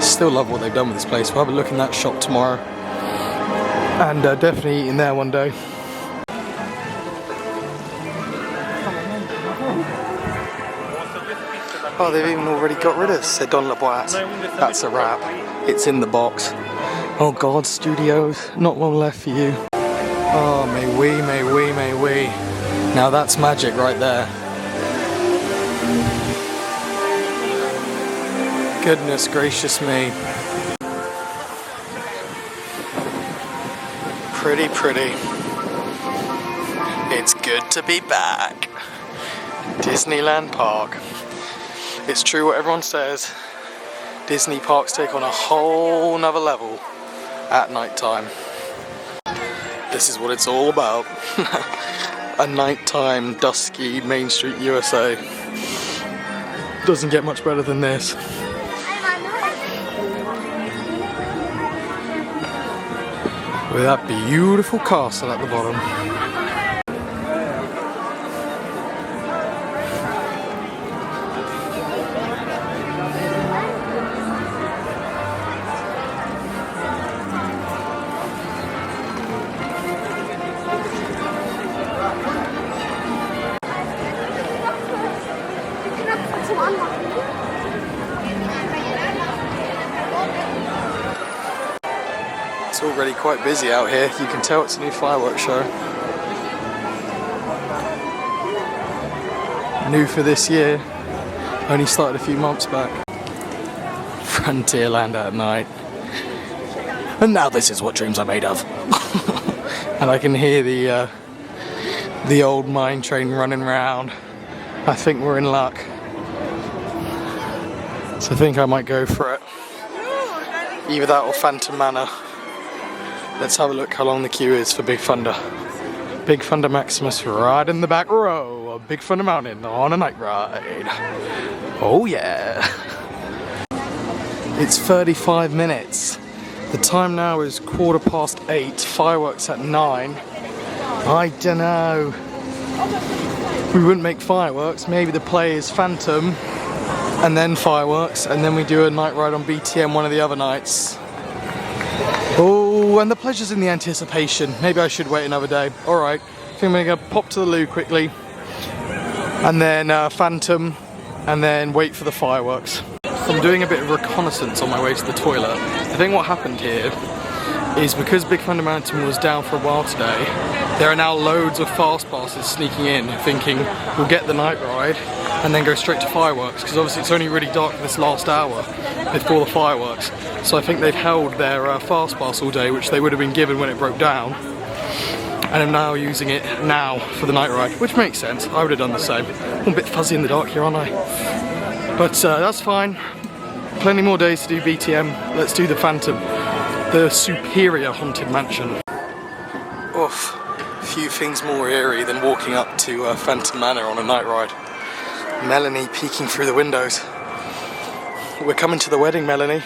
Still love what they've done with this place. We'll have a look in that shop tomorrow, and definitely eat in there one day. Oh, they've even already got rid of C'est dans la boîte. That's a wrap. It's in the box. Oh God, studios, not long left for you. Oh, may we, may we, may we. Now that's magic right there. Goodness gracious me. Pretty, pretty. It's good to be back. Disneyland Park. It's true what everyone says. Disney parks take on a whole nother level at night time. This is what it's all about. A nighttime, dusky Main Street USA. Doesn't get much better than this. With that beautiful castle at the bottom. It's already quite busy out here. You can tell it's a new fireworks show. New for this year. Only started a few months back. Frontierland at night. And now this is what dreams are made of. And I can hear the old mine train running round. I think we're in luck. So I think I might go for it. Either that or Phantom Manor. Let's have a look how long the queue is for Big Thunder. Big Thunder Maximus right in the back row of Big Thunder Mountain on a night ride. Oh yeah. It's 35 minutes. The time now is 8:15. Fireworks at 9. I don't know. We wouldn't make fireworks. Maybe the play is Phantom and then fireworks, and then we do a night ride on BTM one of the other nights. Oh, and the pleasure's in the anticipation. Maybe I should wait another day. Alright, I think I'm going to pop to the loo quickly, and then Phantom, and then wait for the fireworks. I'm doing a bit of reconnaissance on my way to the toilet. I think what happened here is because Big Thunder Mountain was down for a while today, There are now loads of fast passes sneaking in, thinking we'll get the night ride and then go straight to fireworks, because obviously it's only really dark this last hour before the fireworks. So I think they've held their fast pass all day, which they would have been given when it broke down, and I'm now using it now for the night ride, which makes sense. I would have done the same. I'm a bit fuzzy in the dark here, aren't I? But that's fine. Plenty more days to do BTM. Let's do the Phantom, the superior haunted mansion. Oof. Few things more eerie than walking up to Phantom Manor on a night ride. Melanie peeking through the windows. We're coming to the wedding, Melanie.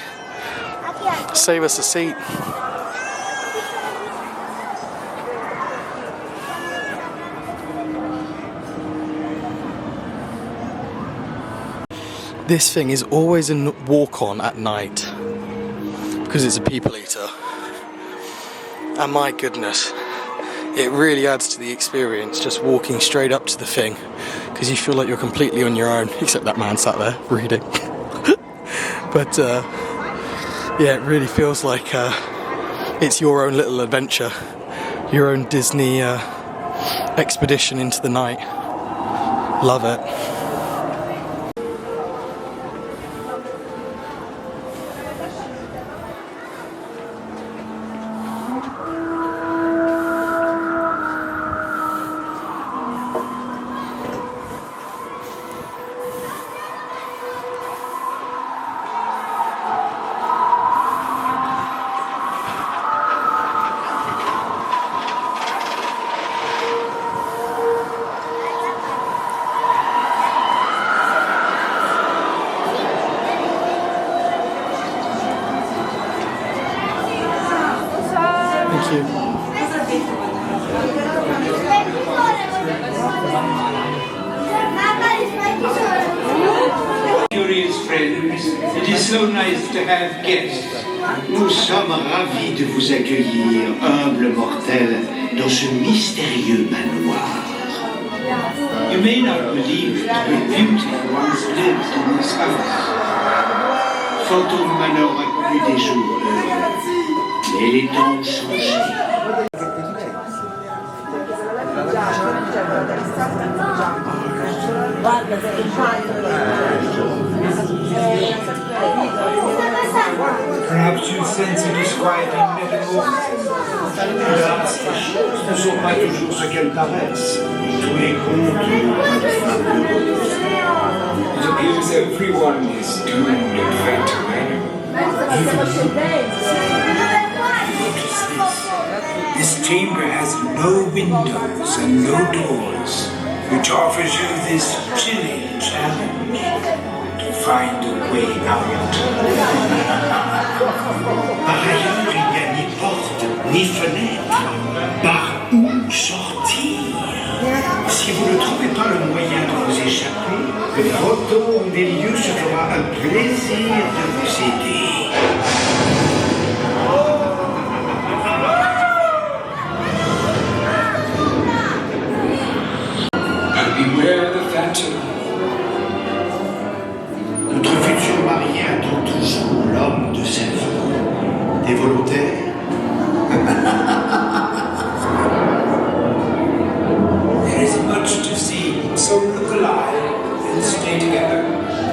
Save us a seat. This thing is always a walk-on at night because it's a people eater. And my goodness, it really adds to the experience just walking straight up to the thing, because you feel like you're completely on your own, except that man sat there reading. But yeah, it really feels like it's your own little adventure, your own Disney expedition into the night. Love it. Thank you. Curious friends, it is so nice to have guests. Nous sommes ravis de vous accueillir, humbles mortels, dans ce mystérieux manoir. You may not believe it, but beauty once lived in this house. Phantom Manor a connu des jours heureux, mais les temps ont changé. Perhaps you sense a disquieting metamorphosis. Les choses ne sont pas toujours ce qu'elles paraissent. Tous les contes n'ont pas de fin heureuse. It appears everyone is doomed to fate. This chamber has no windows and no doors, which offers you this chilling challenge to find a way out. Par ailleurs, il n'y a ni porte, ni fenêtre. Par où sortir? Si vous ne trouvez pas le moyen de vous échapper, le fantôme des lieux se fera un plaisir de vous aider. Beware the phantom. Notre futur marié attend toujours l'homme de sa vie. T'es volontaire? There is much to see, so look alive and stay together.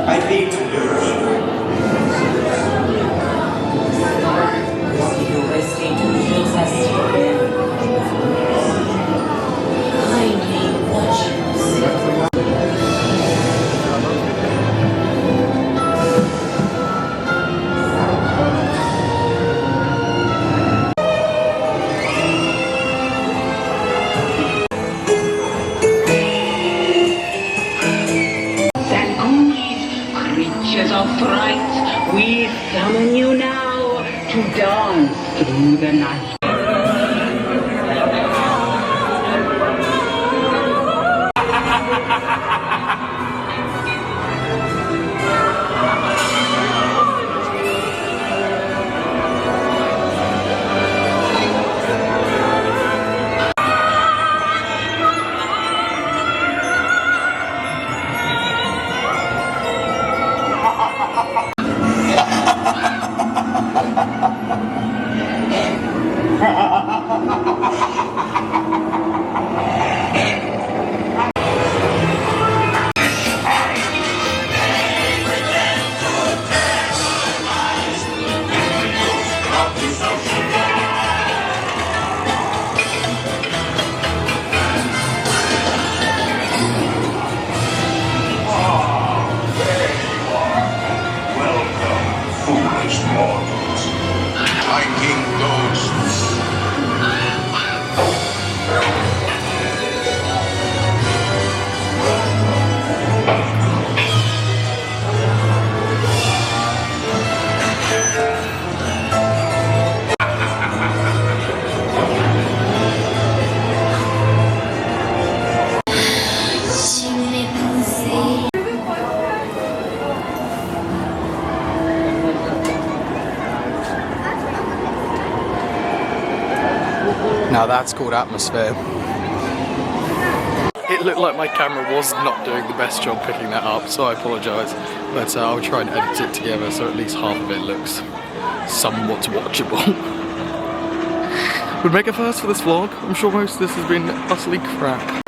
I'd hate to lose you. Vous restez toujours assis. Kindly watch yourself. Creatures of fright, we summon you now to dance through the night. Now that's called atmosphere. It looked like my camera was not doing the best job picking that up, so I apologise. But I'll try and edit it together so at least half of it looks somewhat watchable. Would make a first for this vlog. I'm sure most of this has been utterly crap.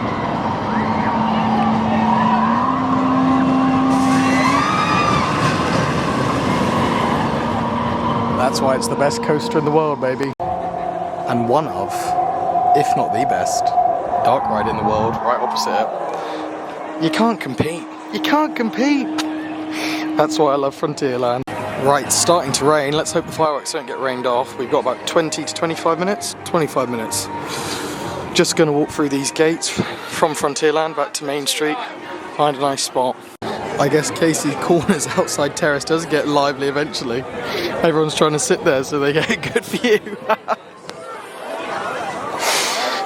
That's why it's the best coaster in the world, baby. And one of, if not the best, dark ride in the world, right opposite it. You can't compete. You can't compete. That's why I love Frontierland. Right, it's starting to rain. Let's hope the fireworks don't get rained off. We've got about 20 to 25 minutes. 25 minutes. Just gonna walk through these gates from Frontierland back to Main Street. Find a nice spot. I guess Casey's Corner's outside terrace does get lively eventually. Everyone's trying to sit there so they get a good view.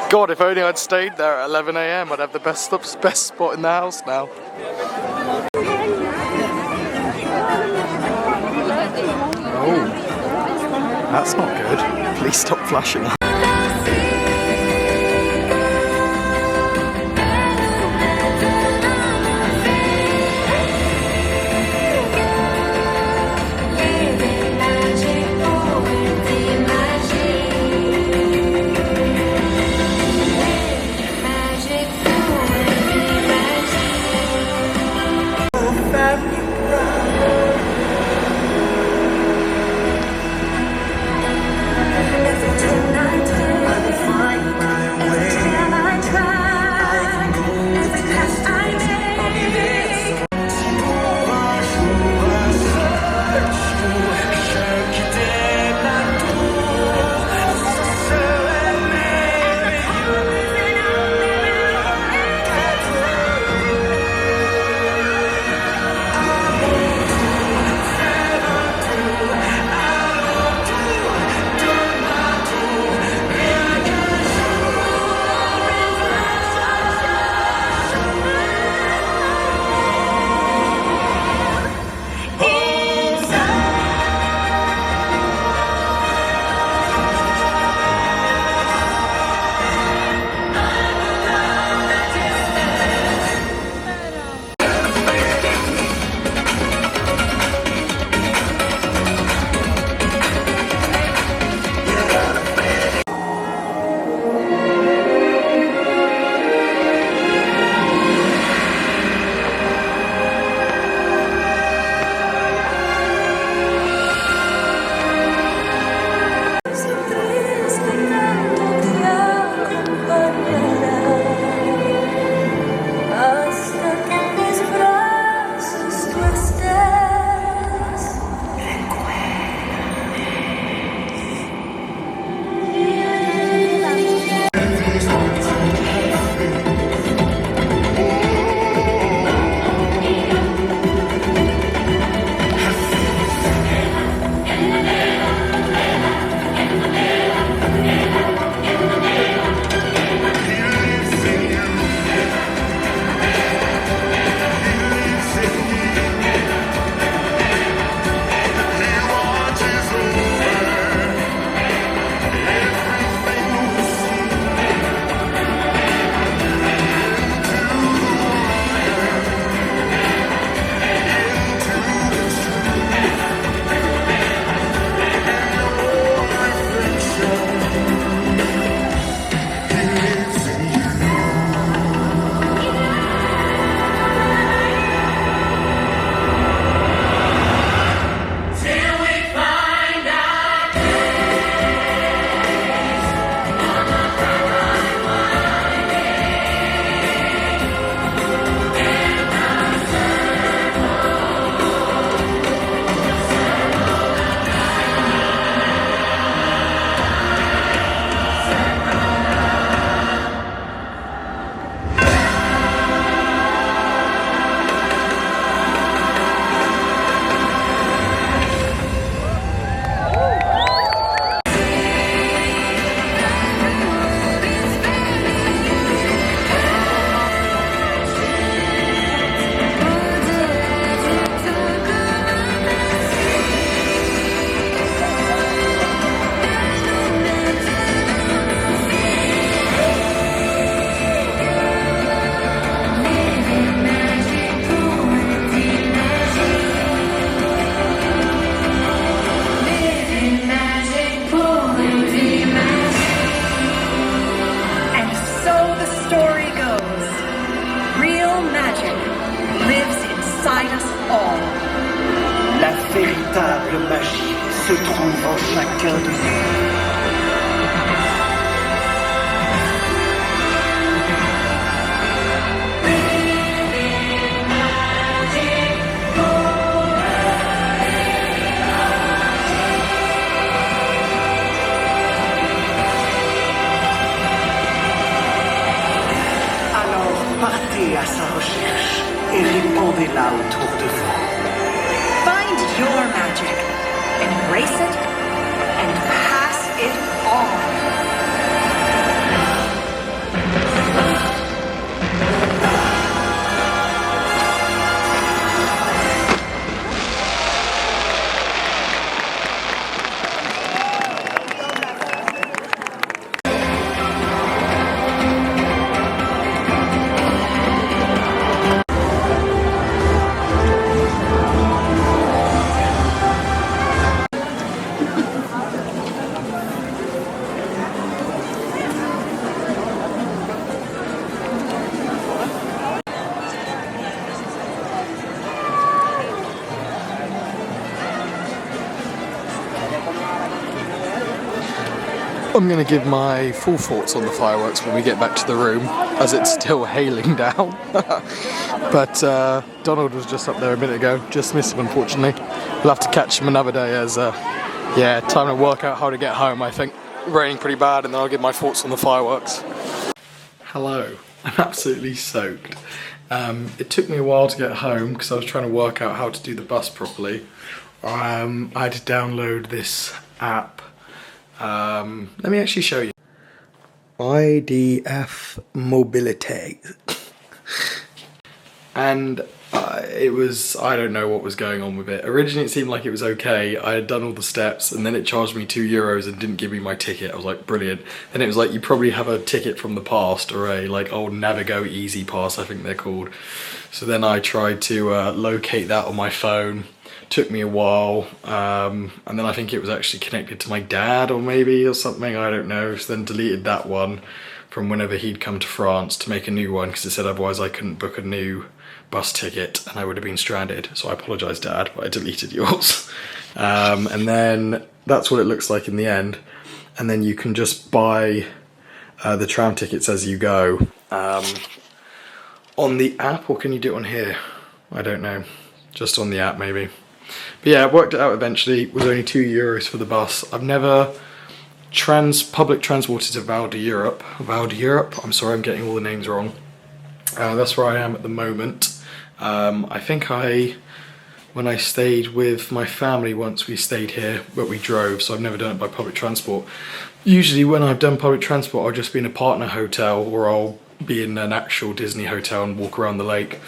God, if only I'd stayed there at 11 AM, I'd have the best spot in the house now. Oh, that's not good. Please stop flashing. Tonight la cœur de ville. Partez à sa recherche et répandez-la autour de vous. Find your magic, embrace it, and pass it on. I'm going to give my full thoughts on the fireworks when we get back to the room, as it's still hailing down. But Donald was just up there a minute ago, just missed him unfortunately. We'll have to catch him another day as, yeah, time to work out how to get home, I think. Raining pretty bad, and then I'll give my thoughts on the fireworks. Hello, I'm absolutely soaked. It took me a while to get home because I was trying to work out how to do the bus properly. I had to download this app. Let me actually show you. IDF Mobility. And it was, I don't know what was going on with it. Originally it seemed like it was okay. I had done all the steps and then it charged me €2 and didn't give me my ticket. I was like, brilliant. Then it was like, you probably have a ticket from the past, or a like old Navigo Easy Pass, I think they're called. So then I tried to locate that on my phone. Took me a while, and then I think it was actually connected to my dad or something, I don't know. So then deleted that one from whenever he'd come to France to make a new one, because it said otherwise I couldn't book a new bus ticket and I would have been stranded. So I apologise, Dad, but I deleted yours. And then that's what it looks like in the end. And then you can just buy the tram tickets as you go on the app, or can you do it on here? I don't know, just on the app maybe. But yeah, I worked it out eventually. It was only €2 for the bus. I've never public transported to Val D'Europe. I'm sorry, I'm getting all the names wrong. That's where I am at the moment. I think when I stayed with my family once, we stayed here, but we drove, so I've never done it by public transport. Usually when I've done public transport, I'll just be in a partner hotel, or I'll be in an actual Disney hotel and walk around the lake.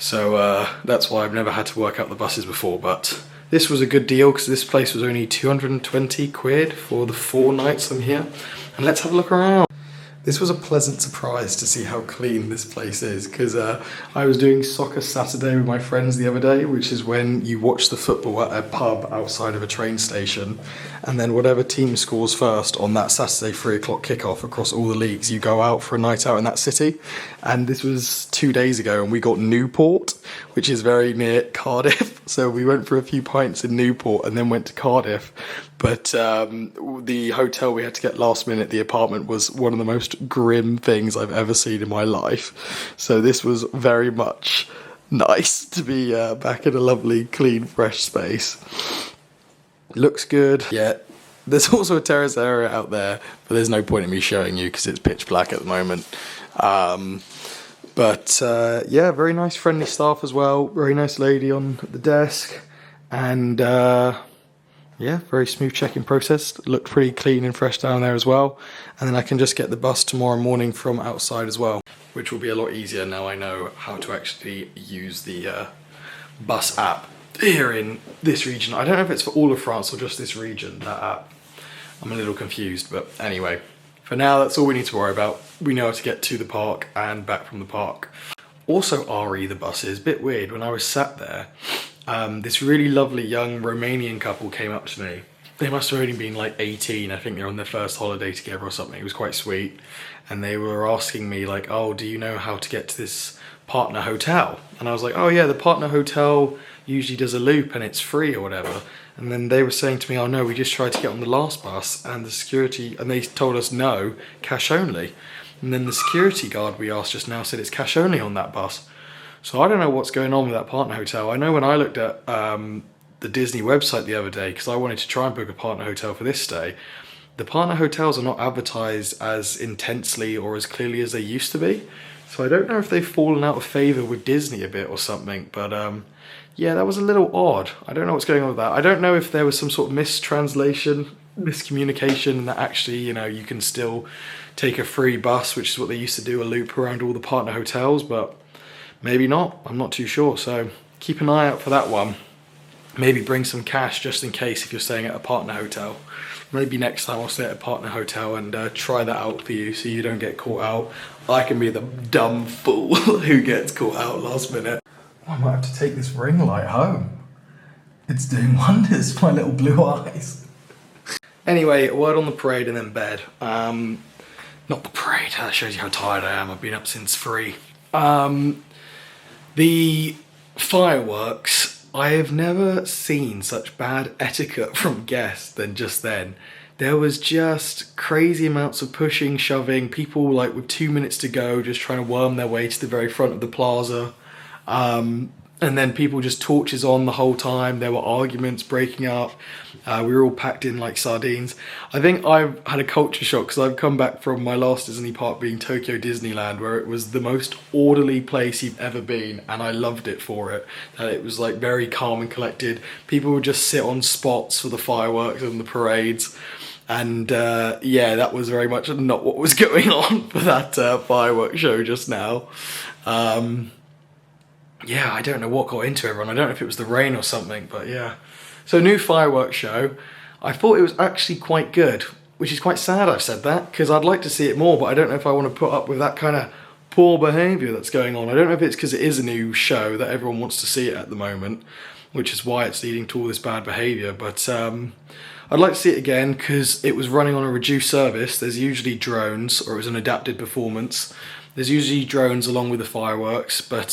So that's why I've never had to work out the buses before, but this was a good deal because this place was only 220 quid for the 4 nights I'm here. And let's have a look around. This was a pleasant surprise to see how clean this place is, because I was doing Soccer Saturday with my friends the other day, which is when you watch the football at a pub outside of a train station, and then whatever team scores first on that Saturday 3 o'clock kickoff across all the leagues, you go out for a night out in that city. And this was 2 days ago, and we got Newport, which is very near Cardiff. So we went for a few pints in Newport and then went to Cardiff. But the hotel we had to get last minute, the apartment, was one of the most grim things I've ever seen in my life. So this was very much nice to be back in a lovely, clean, fresh space. Looks good. Yeah, there's also a terrace area out there, but there's no point in me showing you because it's pitch black at the moment. But yeah, very nice, friendly staff as well. Very nice lady on the desk. And yeah, very smooth check-in process. Looked pretty clean and fresh down there as well. And then I can just get the bus tomorrow morning from outside as well, which will be a lot easier now I know how to actually use the bus app here in this region. I don't know if it's for all of France or just this region, that app. I'm a little confused, but anyway. For now, that's all we need to worry about. We know how to get to the park and back from the park. Also, RE the buses, a bit weird. When I was sat there, this really lovely young Romanian couple came up to me. They must have only been like 18. I think they're on their first holiday together or something. It was quite sweet. And they were asking me like, oh, do you know how to get to this partner hotel. And I was like, oh yeah, the partner hotel usually does a loop and it's free or whatever. And then they were saying to me, oh no, we just tried to get on the last bus and the security, and they told us no, cash only. And then the security guard we asked just now said it's cash only on that bus. So I don't know what's going on with that partner hotel. I know when I looked at the Disney website the other day, because I wanted to try and book a partner hotel for this stay, the partner hotels are not advertised as intensely or as clearly as they used to be. So I don't know if they've fallen out of favour with Disney a bit or something, but yeah, that was a little odd. I don't know what's going on with that. I don't know if there was some sort of mistranslation, miscommunication, and that actually, you know, you can still take a free bus, which is what they used to do, a loop around all the partner hotels, but maybe not. I'm not too sure. So keep an eye out for that one. Maybe bring some cash just in case if you're staying at a partner hotel. Maybe next time I'll stay at a partner hotel and try that out for you so you don't get caught out. I can be the dumb fool who gets caught out last minute. I might have to take this ring light home. It's doing wonders for my little blue eyes. Anyway, a word on the parade and then bed. Not the parade, that shows you how tired I am. I've been up since 3. The fireworks, I have never seen such bad etiquette from guests than just then. There was just crazy amounts of pushing, shoving, people like with 2 minutes to go just trying to worm their way to the very front of the plaza. And then people just torches on the whole time. There were arguments breaking up. We were all packed in like sardines. I think I've had a culture shock because I've come back from my last Disney park being Tokyo Disneyland, where it was the most orderly place you've ever been, and I loved it for it. That it was like very calm and collected. People would just sit on spots for the fireworks and the parades. And yeah, that was very much not what was going on for that fireworks show just now. Yeah, I don't know what got into everyone. I don't know if it was the rain or something, but yeah. So new fireworks show. I thought it was actually quite good, which is quite sad I've said that, because I'd like to see it more, but I don't know if I want to put up with that kind of poor behaviour that's going on. I don't know if it's because it is a new show that everyone wants to see it at the moment, which is why it's leading to all this bad behaviour, but I'd like to see it again because it was running on a reduced service. There's usually drones, or it was an adapted performance. There's usually drones along with the fireworks, but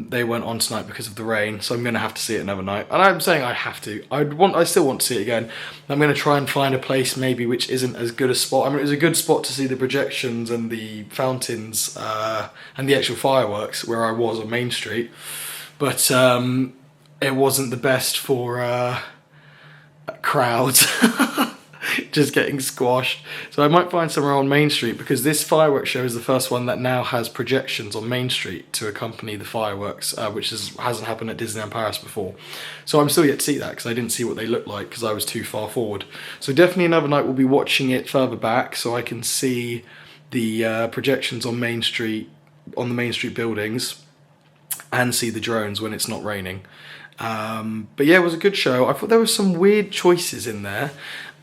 they weren't on tonight because of the rain, so I'm going to have to see it another night. And I'm saying I have to. I still want to see it again. I'm going to try and find a place maybe which isn't as good a spot. I mean, it was a good spot to see the projections and the fountains and the actual fireworks where I was on Main Street, but it wasn't the best for crowds. Just getting squashed. So I might find somewhere on Main Street, because this fireworks show is the first one that now has projections on Main Street to accompany the fireworks, which hasn't happened at Disneyland Paris before. So I'm still yet to see that because I didn't see what they looked like because I was too far forward. So definitely another night we'll be watching it further back so I can see the projections on Main Street, on the Main Street buildings, and see the drones when it's not raining. But yeah, it was a good show. I thought there were some weird choices in there.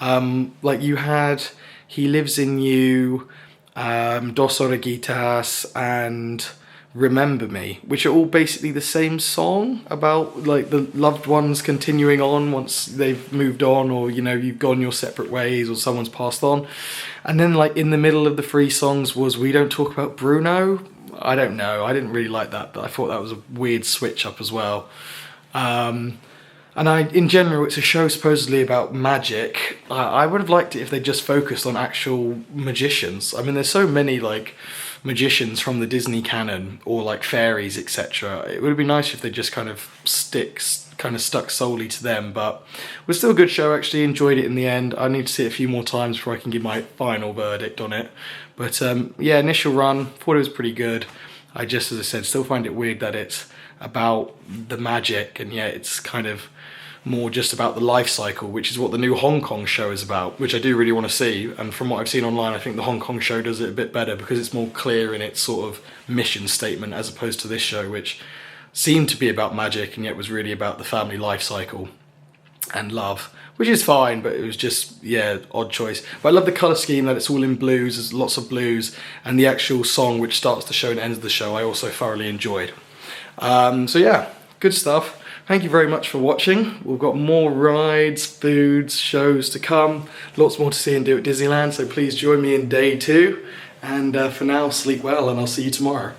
Like you had He Lives in You, Dos Oreguitas, and Remember Me, which are all basically the same song about like the loved ones continuing on once they've moved on, or you know, you've gone your separate ways, or someone's passed on. And then like in the middle of the 3 songs was We Don't Talk About Bruno. I don't know, I didn't really like that, but I thought that was a weird switch up as well. And in general, it's a show supposedly about magic. I would have liked it if they just focused on actual magicians. I mean, there's so many like magicians from the Disney canon, or like fairies, etc. It would be nice if they just kind of stuck solely to them. But it was still a good show. Actually, enjoyed it in the end. I need to see it a few more times before I can give my final verdict on it. But yeah, initial run, thought it was pretty good. I just, as I said, still find it weird that it's about the magic, and yeah, it's kind of more just about the life cycle, which is what the new Hong Kong show is about, which I do really want to see. And from what I've seen online, I think the Hong Kong show does it a bit better because it's more clear in its sort of mission statement, as opposed to this show, which seemed to be about magic and yet was really about the family life cycle and love, which is fine, but it was just, yeah, odd choice. But I love the colour scheme, that it's all in blues, there's lots of blues, and the actual song which starts the show and ends the show I also thoroughly enjoyed. So yeah, good stuff. Thank you very much for watching. We've got more rides, foods, shows to come. Lots more to see and do at Disneyland, so please join me in day 2. And for now, sleep well, and I'll see you tomorrow.